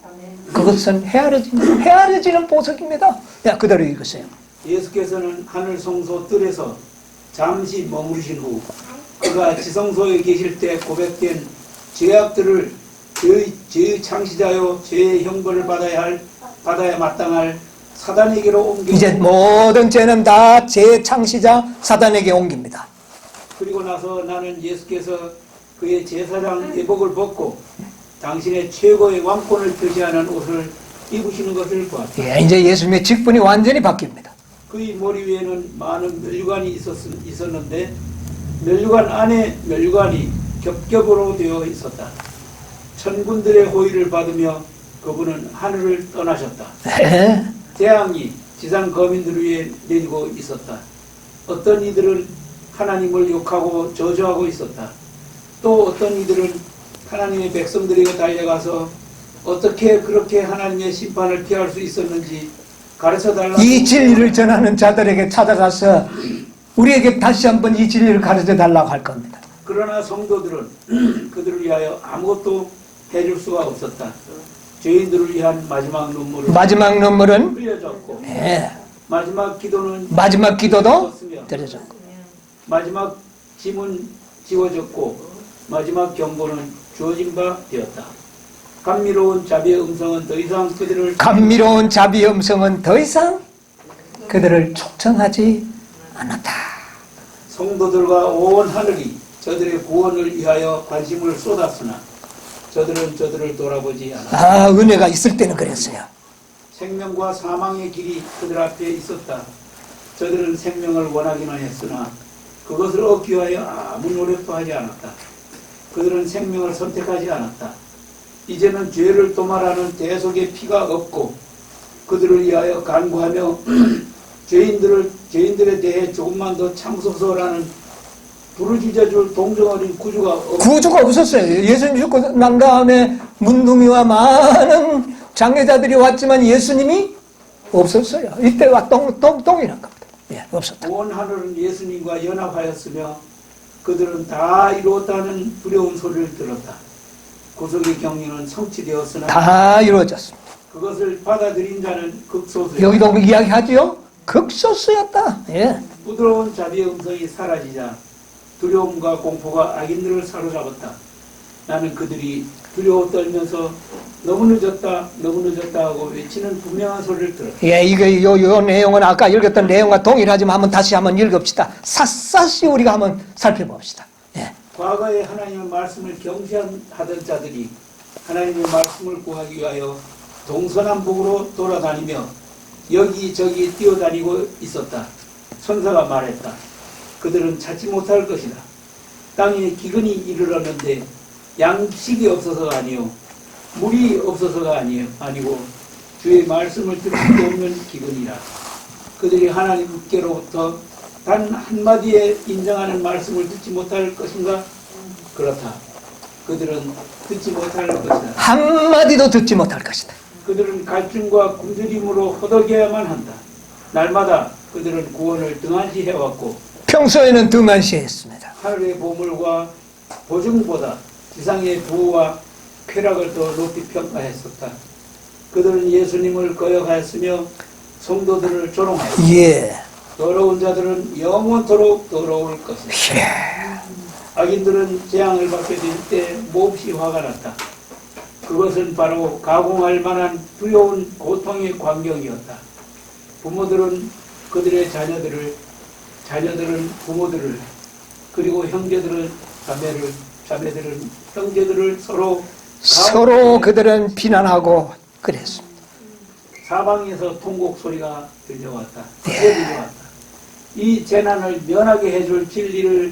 그것은 헤아려지는 보석입니다. 야, 그대로 읽으세요. 예수께서는 하늘 성소 뜰에서 잠시 머무르신 후 그가 지성소에 계실 때 고백된 죄악들을 죄의 창시자요 죄의 형벌을 받아야 마땅할 사단에게로 옮겨 이제 모든 죄는 다 죄의 창시자 사단에게 옮깁니다. 그리고 나서 나는 예수께서 그의 제사장 예복을 벗고 당신의 최고의 왕권을 표시하는 옷을 입으시는 것을 보았다. 예, 이제 예수님의 직분이 완전히 바뀝니다. 그의 머리 위에는 많은 면류관이 있었는데 면류관 안에 면류관이 겹겹으로 되어 있었다. 천군들의 호의를 받으며 그분은 하늘을 떠나셨다. 예. 재앙이 지상 거민들 위에 내리고 있었다. 어떤 이들은 하나님을 욕하고 저주하고 있었다. 또 어떤 이들은 하나님의 백성들에게 달려가서 어떻게 그렇게 하나님의 심판을 피할 수 있었는지 가르쳐달라고 이 진리를 전하는 자들에게 찾아가서 우리에게 다시 한번 이 진리를 가르쳐달라고 할 겁니다. 그러나 성도들은 그들을 위하여 아무것도 해줄 수가 없었다. 죄인들을 위한 마지막 눈물은 흘려졌고 예. 마지막 기도는 마지막 기도도 없으며 드려졌고 마지막 짐은 지워졌고 마지막 경고는 주어진 바 되었다. 감미로운 자비의 음성은 더 이상 그들을 초청하지 않았다. 성도들과 온 하늘이 저들의 구원을 위하여 관심을 쏟았으나 저들은 저들을 돌아보지 않았다. 아, 은혜가 있을 때는 그랬어요. 생명과 사망의 길이 그들 앞에 있었다. 저들은 생명을 원하기만 했으나 그것을 얻기 위하여 아무 노력도 하지 않았다. 그들은 생명을 선택하지 않았다. 이제는 죄를 도말하는 대속의 피가 없고 그들을 위하여 간구하며 죄인들에 대해 조금만 더 참소서라는 부르짖어줄 동정 어린 구주가 구주가 없었어요. 예수님 죽고 난 다음에 문둥이와 많은 장례자들이 왔지만 예수님이 없었어요. 이때가 똥이란 겁니다. 예, 없었다. 온 하늘은 예수님과 연합하였으며 그들은 다 이루었다는 두려운 소리를 들었다. 구속의 경륜은 성취되었으나 다 이루어졌습니다. 그것을 받아들인 자는 극소수였다. 여기도 이야기하지요? 극소수였다. 예. 부드러운 자비의 음성이 사라지자 두려움과 공포가 악인들을 사로잡았다. 나는 그들이 두려워 떨면서 너무 늦었다 하고 외치는 분명한 소리를 들었다. 예, 이게 요 내용은 아까 읽었던 내용과 동일하지만 한번 다시 한번 읽읍시다. 샅샅이 우리가 한번 살펴봅시다. 예. 과거에 하나님의 말씀을 경시하던 자들이 하나님의 말씀을 구하기 위하여 동서남북으로 돌아다니며 여기저기 뛰어다니고 있었다. 천사가 말했다. 그들은 찾지 못할 것이다. 땅에 기근이 이르렀는데 양식이 없어서가 아니요 물이 없어서가 아니고 주의 말씀을 들을 수 없는 기근이라. 그들이 하나님께로부터 단 한마디에 인정하는 말씀을 듣지 못할 것인가? 그렇다. 그들은 듣지 못할 것이다. 한마디도 듣지 못할 것이다. 그들은 갈증과 굶주림으로 허덕여야만 한다. 날마다 그들은 구원을 등한시 해왔고 평소에는 등한시했습니다. 하늘의 보물과 보증보다 지상의 부와 쾌락을 더 높이 평가했었다. 그들은 예수님을 거역하였으며 성도들을 조롱하였다. 예. 더러운 자들은 영원토록 더러울 것이다. 예. 악인들은 재앙을 받게 될 때 몹시 화가 났다. 그것은 바로 가공할 만한 두려운 고통의 광경이었다. 부모들은 그들의 자녀들은 부모들을, 그리고 형제들은 자매들은 형제들을 서로 그들은 비난하고 그랬습니다. 사방에서 통곡 소리가 들려왔다. 이 재난을 면하게 해줄 진리를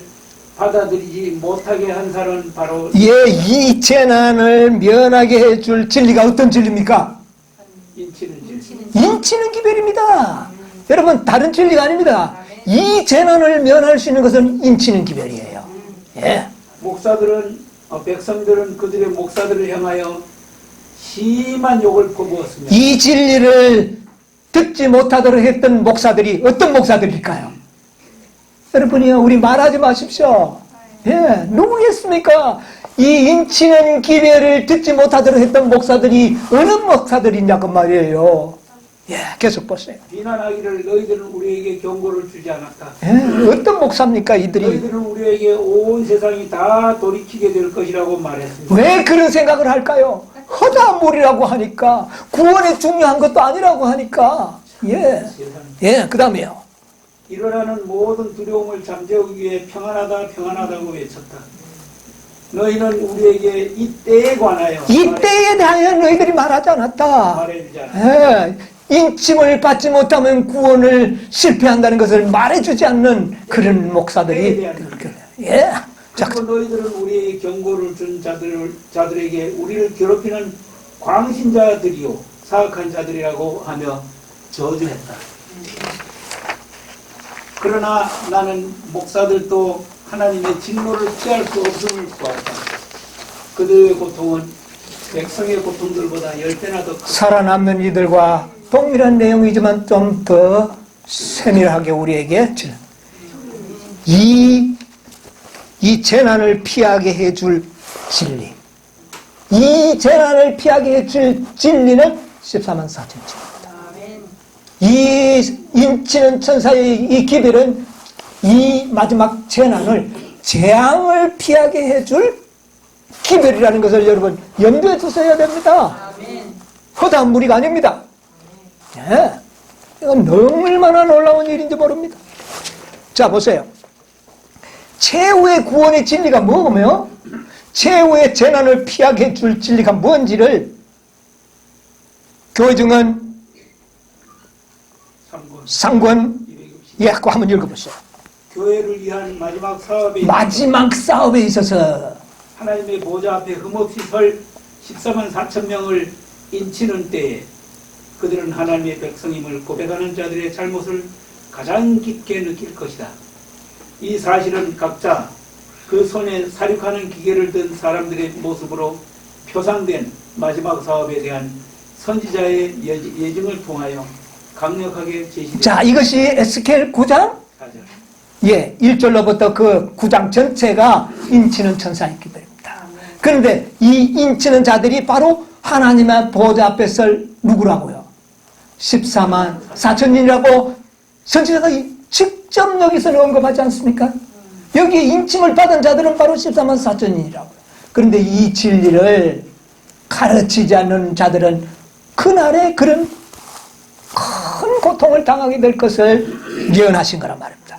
받아들이지 못하게 한 사람은 바로 예, 이 재난을 면하게 해줄 진리가 어떤 진리입니까? 인치는 진리. 인치는 기별입니다. 여러분, 다른 진리가 아닙니다. 이 재난을 면할 수 있는 것은 인치는 기별이에요. 예. 백성들은 그들의 목사들을 향하여 심한 욕을 퍼부었으며 이 진리를 듣지 못하도록 했던 목사들이 어떤 목사들일까요? 여러분이요, 우리 말하지 마십시오. 예, 누구겠습니까? 이 인치는 기별을 듣지 못하도록 했던 목사들이 어느 목사들이냐고 말이에요. 예, 계속 보세요. 비난하기를 너희들은 우리에게 경고를 주지 않았다. 예, 어떤 목사입니까, 이들이? 너희들은 우리에게 온 세상이 다 돌이키게 될 것이라고 말했습니다. 왜 그런 생각을 할까요? 허다물이라고 하니까, 구원이 중요한 것도 아니라고 하니까. 예, 예, 그 다음에요. 일어나는 모든 두려움을 잠재우기 위해 평안하다고 외쳤다. 너희는 우리에게 이 때에 관하여 이 때에 대하여 너희들이 말하지 않았다. 말해주지 않았다. 예, 인침을 받지 못하면 구원을 실패한다는 것을 말해주지 않는 그런 목사들이. 예. 자, 그리고 너희들은 우리에게 경고를 준 자들에게 우리를 괴롭히는 광신자들이요 사악한 자들이라고 하며 저주했다. 그러나 나는 목사들도 하나님의 진노를 피할 수 없음을 보았다. 그들의 고통은 백성의 고통들보다 10배나 더 크다. 살아남는 이들과 동일한 내용이지만 좀 더 세밀하게 우리에게 이 재난을 피하게 해줄 진리, 이 재난을 피하게 해줄 진리는 14만 4천입니다. 이 인치는 천사의 이 기별은 이 마지막 재난을, 재앙을 피하게 해줄 기별이라는 것을 여러분 염두에 두셔야 됩니다. 허다한 무리가 아닙니다. 예, 이건 얼마나 놀라운 일인지 모릅니다. 자, 보세요. 최후의 구원의 진리가 뭐며 최후의 재난을 피하게 해줄 진리가 뭔지를 교회 증언 3권 예, 그거 한번 읽어보세요. 교회를 위한 마지막 사업에 마지막 사업에 있어서 하나님의 보좌 앞에 흠없이 설 14만 4천 명을 인치는 때에 그들은 하나님의 백성임을 고백하는 자들의 잘못을 가장 깊게 느낄 것이다. 이 사실은 각자 그 손에 사륙하는 기계를 든 사람들의 모습으로 표상된 마지막 사업에 대한 선지자의 예증을 통하여 강력하게 제시됩니다. 자, 이것이 에스겔 9장 1절로부터 그 9장 전체가 인치는 천사의 기도입니다. 그런데 이 인치는 자들이 바로 하나님의 보좌 앞에 설 누구라고요? 14만 4천인이라고 선지자가 직접 여기서 언급하지 않습니까? 여기 인침을 받은 자들은 바로 14만 4천인이라고요. 그런데 이 진리를 가르치지 않는 자들은 그날에 그런 큰 고통을 당하게 될 것을 예언하신 거란 말입니다.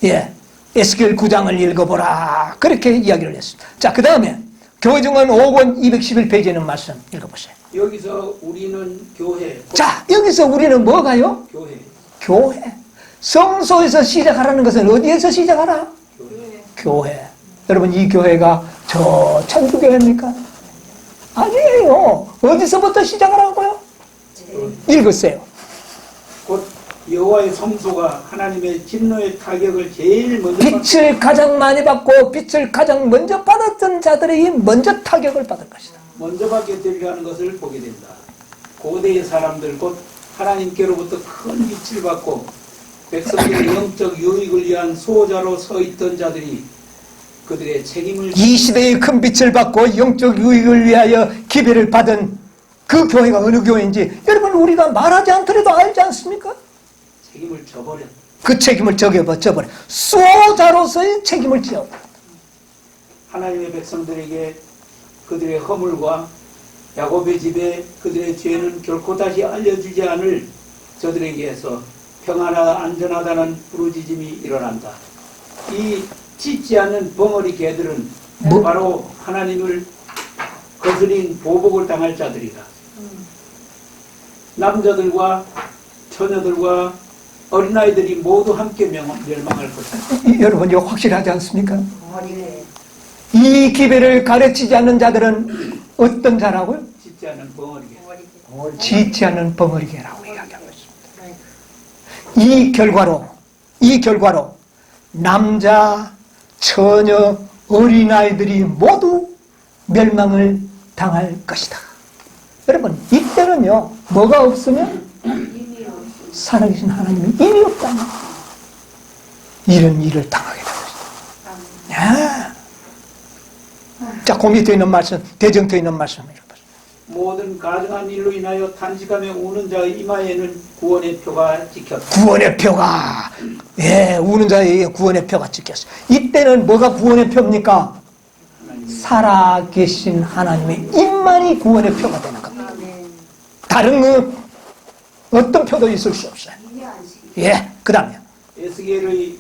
예, 에스겔 9장을 읽어보라 그렇게 이야기를 했습니다. 자, 그 다음에 교회증언 5권 211페이지에 있는 말씀 읽어보세요. 여기서 우리는 교회. 자, 여기서 우리는 뭐가요? 교회. 교회. 성소에서 시작하라는 것은 어디에서 시작하라? 교회. 여러분, 이 교회가 저 천주교회입니까? 아니에요. 어디서부터 시작하라고요? 읽으세요. 곧 여호와의 성소가 하나님의 진노의 타격을 제일 먼저 빛을 가장 많이 받고 빛을 가장 먼저 받았던 자들이 먼저 타격을 받을 것이다. 먼저 받게 되리라 하는 것을 보게 된다. 고대의 사람들 곧 하나님께로부터 큰 빛을 받고 백성들의 영적 유익을 위한 수호자로 서 있던 자들이 그들의 책임을 이 시대의 큰 빛을 받고 영적 유익을 위하여 기별을 받은 그 교회가 어느 교회인지 여러분 우리가 말하지 않더라도 알지 않습니까? 책임을 져버렸다. 그 책임을 져버려. 수호자로서의 책임을 지어버렸다. 하나님의 백성들에게 그들의 허물과 야곱의 집에 그들의 죄는 결코 다시 알려주지 않을 저들에게서 평안하다 안전하다는 부르짖음이 일어난다. 이 짖지 않는 벙어리 개들은 바로 하나님을 거스린 보복을 당할 자들이다. 남자들과 처녀들과 어린아이들이 모두 함께 멸망할 것이다. 여러분 이거 확실하지 않습니까? 이 기별을 가르치지 않는 자들은 어떤 자라고요? 짖지 않는 벙어리 개. 짖지 않는 벙어리개라고 이야기하고 있습니다. 이 결과로 남자, 처녀, 어린아이들이 모두 멸망을 당할 것이다. 여러분 이때는요 뭐가 없으면 살아계신 하나님이 힘이 없다면 이런 일을 당하게 될 것이다. 자, 그 밑에 있는 말씀, 대정토에 있는 말씀 읽어보세요. 모든 가정한 일로 인하여 탄식하며 우는 자의 이마에는 구원의 표가 찍혔다. 구원의 표가, 우는 자에게 구원의 표가 찍혔어요. 이때는 뭐가 구원의 표입니까? 살아계신 하나님의 임만이 구원의 표가 되는 겁니다. 다른 어떤 표도 있을 수 없어요. 그 다음에 에스겔의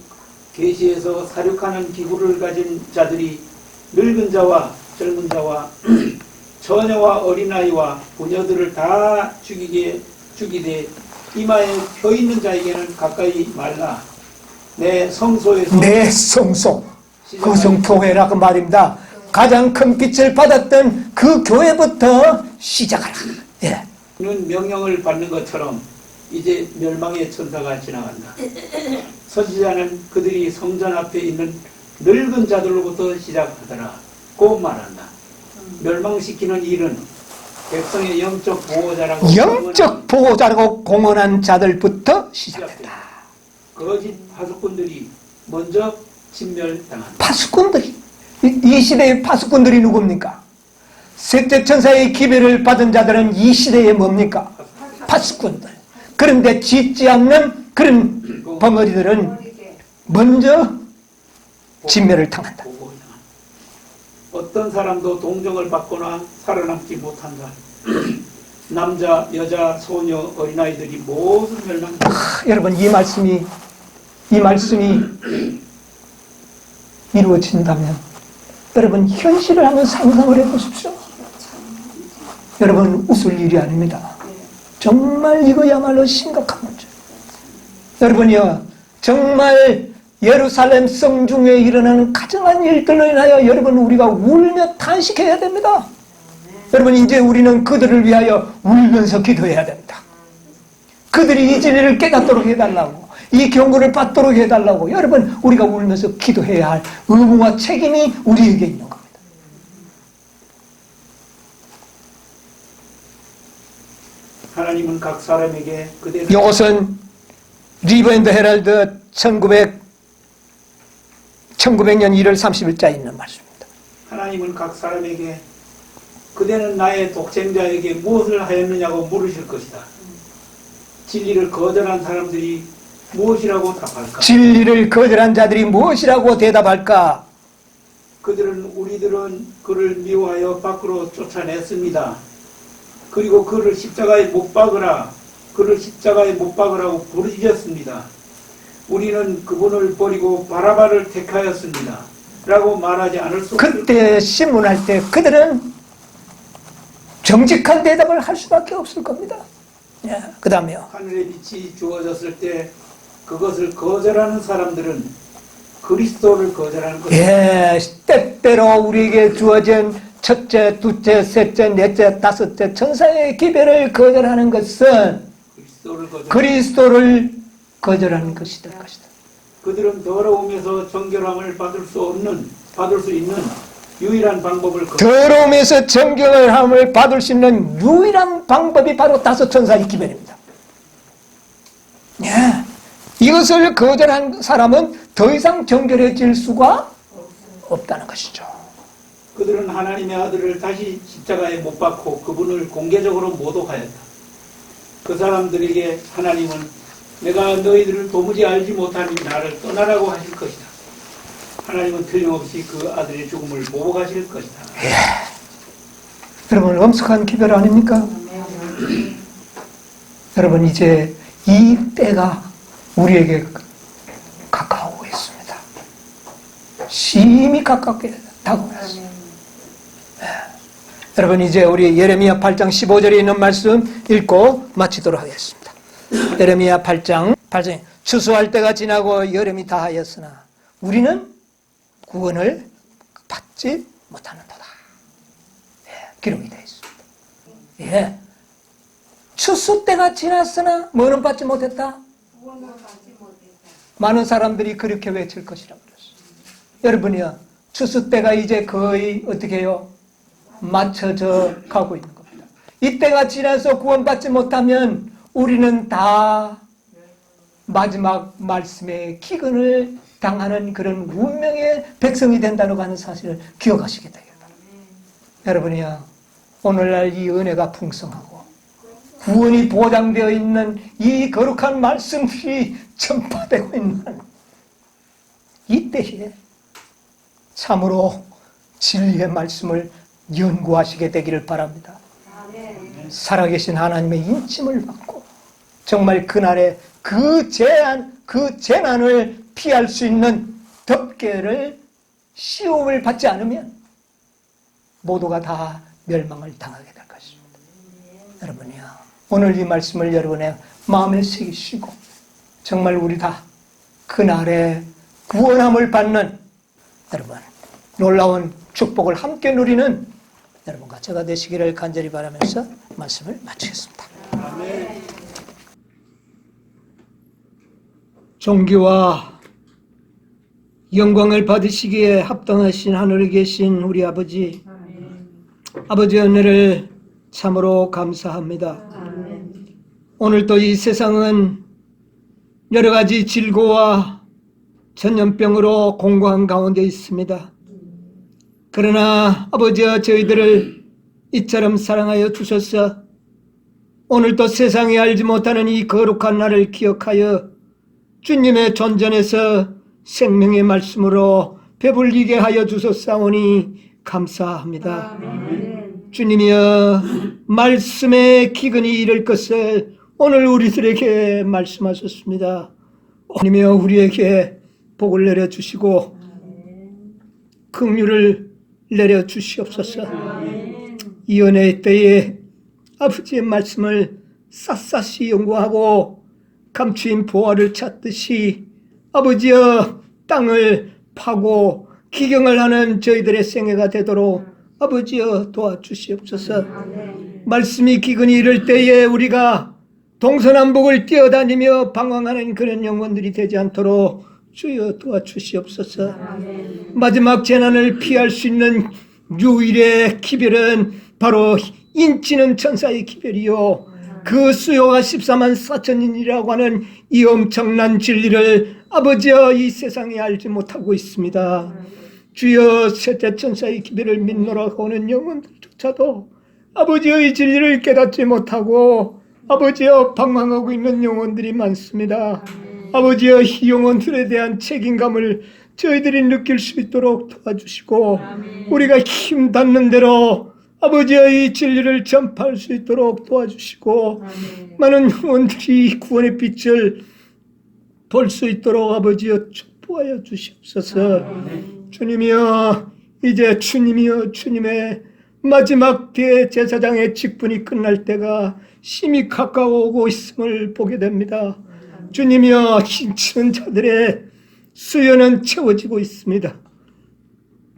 계시에서 사륙하는 기구를 가진 자들이 늙은 자와 젊은 자와 처녀와 어린아이와 부녀들을 다 죽이되 이마에 표 있는 자에게는 가까이 말라. 내 성소에서 내 성소, 그것은 교회라고 말입니다. 가장 큰 빛을 받았던 그 교회부터 시작하라. 는 명령을 받는 것처럼 이제 멸망의 천사가 지나간다. 선지자는 그들이 성전 앞에 있는 늙은 자들로부터 시작하더라 고 말한다. 멸망시키는 일은 백성의 영적 보호자라고 공언한 자들부터 시작된다. 거짓 파수꾼들이 먼저 진멸당한다. 파수꾼들이, 이 시대의 파수꾼들이 누굽니까? 셋째 천사의 기별을 받은 자들은 이 시대에 뭡니까? 파수꾼들. 그런데 짖지 않는 그런 벙어리들은 먼저 진멸을 당한다. 어떤 사람도 동정을 받거나 살아남지 못한다. 남자, 여자, 소녀, 어린아이들이 모두 멸망한다. 여러분 이 말씀이 이루어진다면 여러분 현실을 한번 상상을 해보십시오. 여러분 웃을 일이 아닙니다. 정말 이거야말로 심각한 문제. 여러분이요 정말 예루살렘 성중에 일어나는 가정한 일들로 인하여 여러분 우리가 울며 탄식해야 됩니다. 여러분, 이제 우리는 그들을 위하여 울면서 기도해야 됩니다. 그들이 이 진리를 깨닫도록 해달라고, 이 경고를 받도록 해달라고, 여러분, 우리가 울면서 기도해야 할 의무와 책임이 우리에게 있는 겁니다. 하나님은 각 사람에게 그대로 이것은 리버 앤드 헤럴드 1900년 1월 30일자에 있는 말씀입니다. 하나님은 각 사람에게 그대는 나의 독생자에게 무엇을 하였느냐고 물으실 것이다. 진리를 거절한 사람들이 무엇이라고 답할까? 진리를 거절한 자들이 무엇이라고 대답할까? 우리들은 그를 미워하여 밖으로 쫓아냈습니다. 그리고 그를 십자가에 못 박으라, 그를 십자가에 못 박으라고 부르짖었습니다. 우리는 그분을 버리고 바라바를 택하였습니다. 라고 말하지 않을 수 없을 그때 신문할 때 그들은 정직한 대답을 할 수밖에 없을 겁니다. 그 다음에요. 하늘의 빛이 주어졌을 때 그것을 거절하는 사람들은 그리스도를 거절하는 것입니다. 때때로 우리에게 주어진 첫째, 둘째, 셋째, 넷째, 다섯째 천사의 기별을 거절하는 것은 그리스도를 거절하는 것이 될 것이다. 그들은 더러움에서 정결함을 받을 수 있는 유일한 방법을 더러움에서 정결함을 받을 수 있는 유일한 방법이 바로 다섯 천사의 기별입니다. 이것을 거절한 사람은 더 이상 정결해질 수가 없다는 것이죠. 그들은 하나님의 아들을 다시 십자가에 못 박고 그분을 공개적으로 모독하였다. 그 사람들에게 하나님은 내가 너희들을 도무지 알지 못하니 나를 떠나라고 하실 것이다. 하나님은 틀림없이 그 아들의 죽음을 보복하실 것이다. 여러분, 엄숙한 기별 아닙니까? 여러분, 이제 이 때가 우리에게 가까우고 있습니다. 심히 가깝게 다가오고 있습니다. 여러분, 이제 우리 예레미야 8장 15절에 있는 말씀 읽고 마치도록 하겠습니다. 예레미야 8장 추수할 때가 지나고 여름이 다하였으나 우리는 구원을 받지 못하는도다. 기록이 되어 있습니다. 추수 때가 지났으나 뭐는 받지 못했다? 많은 사람들이 그렇게 외칠 것이라고 그랬어요. 여러분이요, 추수 때가 이제 거의 어떻게 해요? 맞춰져 가고 있는 겁니다. 이때가 지나서 구원받지 못하면 우리는 다 마지막 말씀의 기근을 당하는 그런 운명의 백성이 된다고 하는 사실을 기억하시게 되길 바랍니다. 여러분이요, 오늘날 이 은혜가 풍성하고 구원이 보장되어 있는 이 거룩한 말씀이 전파되고 있는 이때에 참으로 진리의 말씀을 연구하시게 되기를 바랍니다. 살아계신 하나님의 인침을 받고 정말 그날의 그 재난을 피할 수 있는 덮개를 시험을 받지 않으면 모두가 다 멸망을 당하게 될 것입니다. 여러분이요, 오늘 이 말씀을 여러분의 마음에 새기시고 정말 우리 다 그날의 구원함을 받는 여러분 놀라운 축복을 함께 누리는 여러분과 제가 되시기를 간절히 바라면서 말씀을 마치겠습니다. 아멘. 존귀와 영광을 받으시기에 합당하신 하늘에 계신 우리 아버지, 아버지 은혜를 참으로 감사합니다. 오늘도 이 세상은 여러 가지 질고와 전염병으로 공고한 가운데 있습니다. 그러나 아버지여, 저희들을 이처럼 사랑하여 주셔서 오늘도 세상이 알지 못하는 이 거룩한 날을 기억하여 주님의 존전에서 생명의 말씀으로 배불리게 하여 주셨사오니 감사합니다. 주님이여, 말씀의 기근이 이를 것을 오늘 우리들에게 말씀하셨습니다. 주님이여, 우리에게 복을 내려주시고 긍휼을 내려주시옵소서. 이 은혜의 때에 아버지의 말씀을 샅샅이 연구하고 감추인 보화를 찾듯이 아버지여 땅을 파고 기경을 하는 저희들의 생애가 되도록 아버지여 도와주시옵소서. 말씀이 기근이 이를 때에 우리가 동서남북을 뛰어다니며 방황하는 그런 영혼들이 되지 않도록 주여 도와주시옵소서. 마지막 재난을 피할 수 있는 유일의 기별은 바로 인치는 천사의 기별이요, 그 수요가 14만 4천인이라고 하는 이 엄청난 진리를 아버지여 이 세상에 알지 못하고 있습니다. 주여 셋째 천사의 기별을 믿노라고 하는 영혼들조차도 아버지여 이 진리를 깨닫지 못하고 아버지여 방황하고 있는 영혼들이 많습니다. 아버지여 이 영혼들에 대한 책임감을 저희들이 느낄 수 있도록 도와주시고 우리가 힘 닿는 대로 아버지여 이 진리를 전파할 수 있도록 도와주시고 많은 영혼들이 구원의 빛을 볼 수 있도록 아버지여 축복하여 주시옵소서. 주님이여 이제 주님이여 주님의 마지막 대제사장의 직분이 끝날 때가 심히 가까워오고 있음을 보게 됩니다. 주님이여 힘쓰는 자들의 수요는 채워지고 있습니다.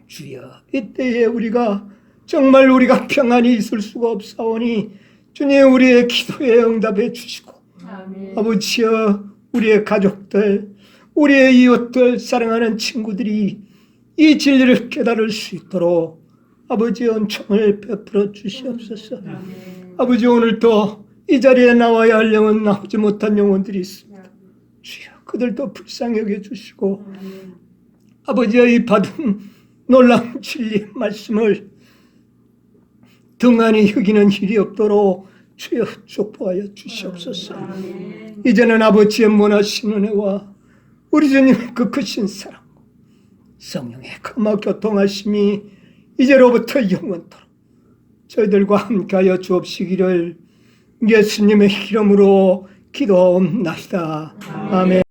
주여 이때에 정말 우리가 평안히 있을 수가 없사오니 주님 우리의 기도에 응답해 주시고 아버지여 우리의 가족들, 우리의 이웃들, 사랑하는 친구들이 이 진리를 깨달을 수 있도록 아버지의 은총을 베풀어 주시옵소서. 아버지 오늘도 이 자리에 나와야 할 영혼 나오지 못한 영혼들이 있습니다. 주여 그들도 불쌍히 여겨주시고 아버지의 이 받은 놀라운 진리의 말씀을 등한히 여기는 일이 없도록 주여 축복하여 주시옵소서. 이제는 아버지의 무한하신 은혜와 우리 주님의 그 크신 사랑, 성령의 감화 교통하심이 이제로부터 영원토록 저희들과 함께하여 주옵시기를 예수님의 이름으로 기도하옵나이다. 아멘.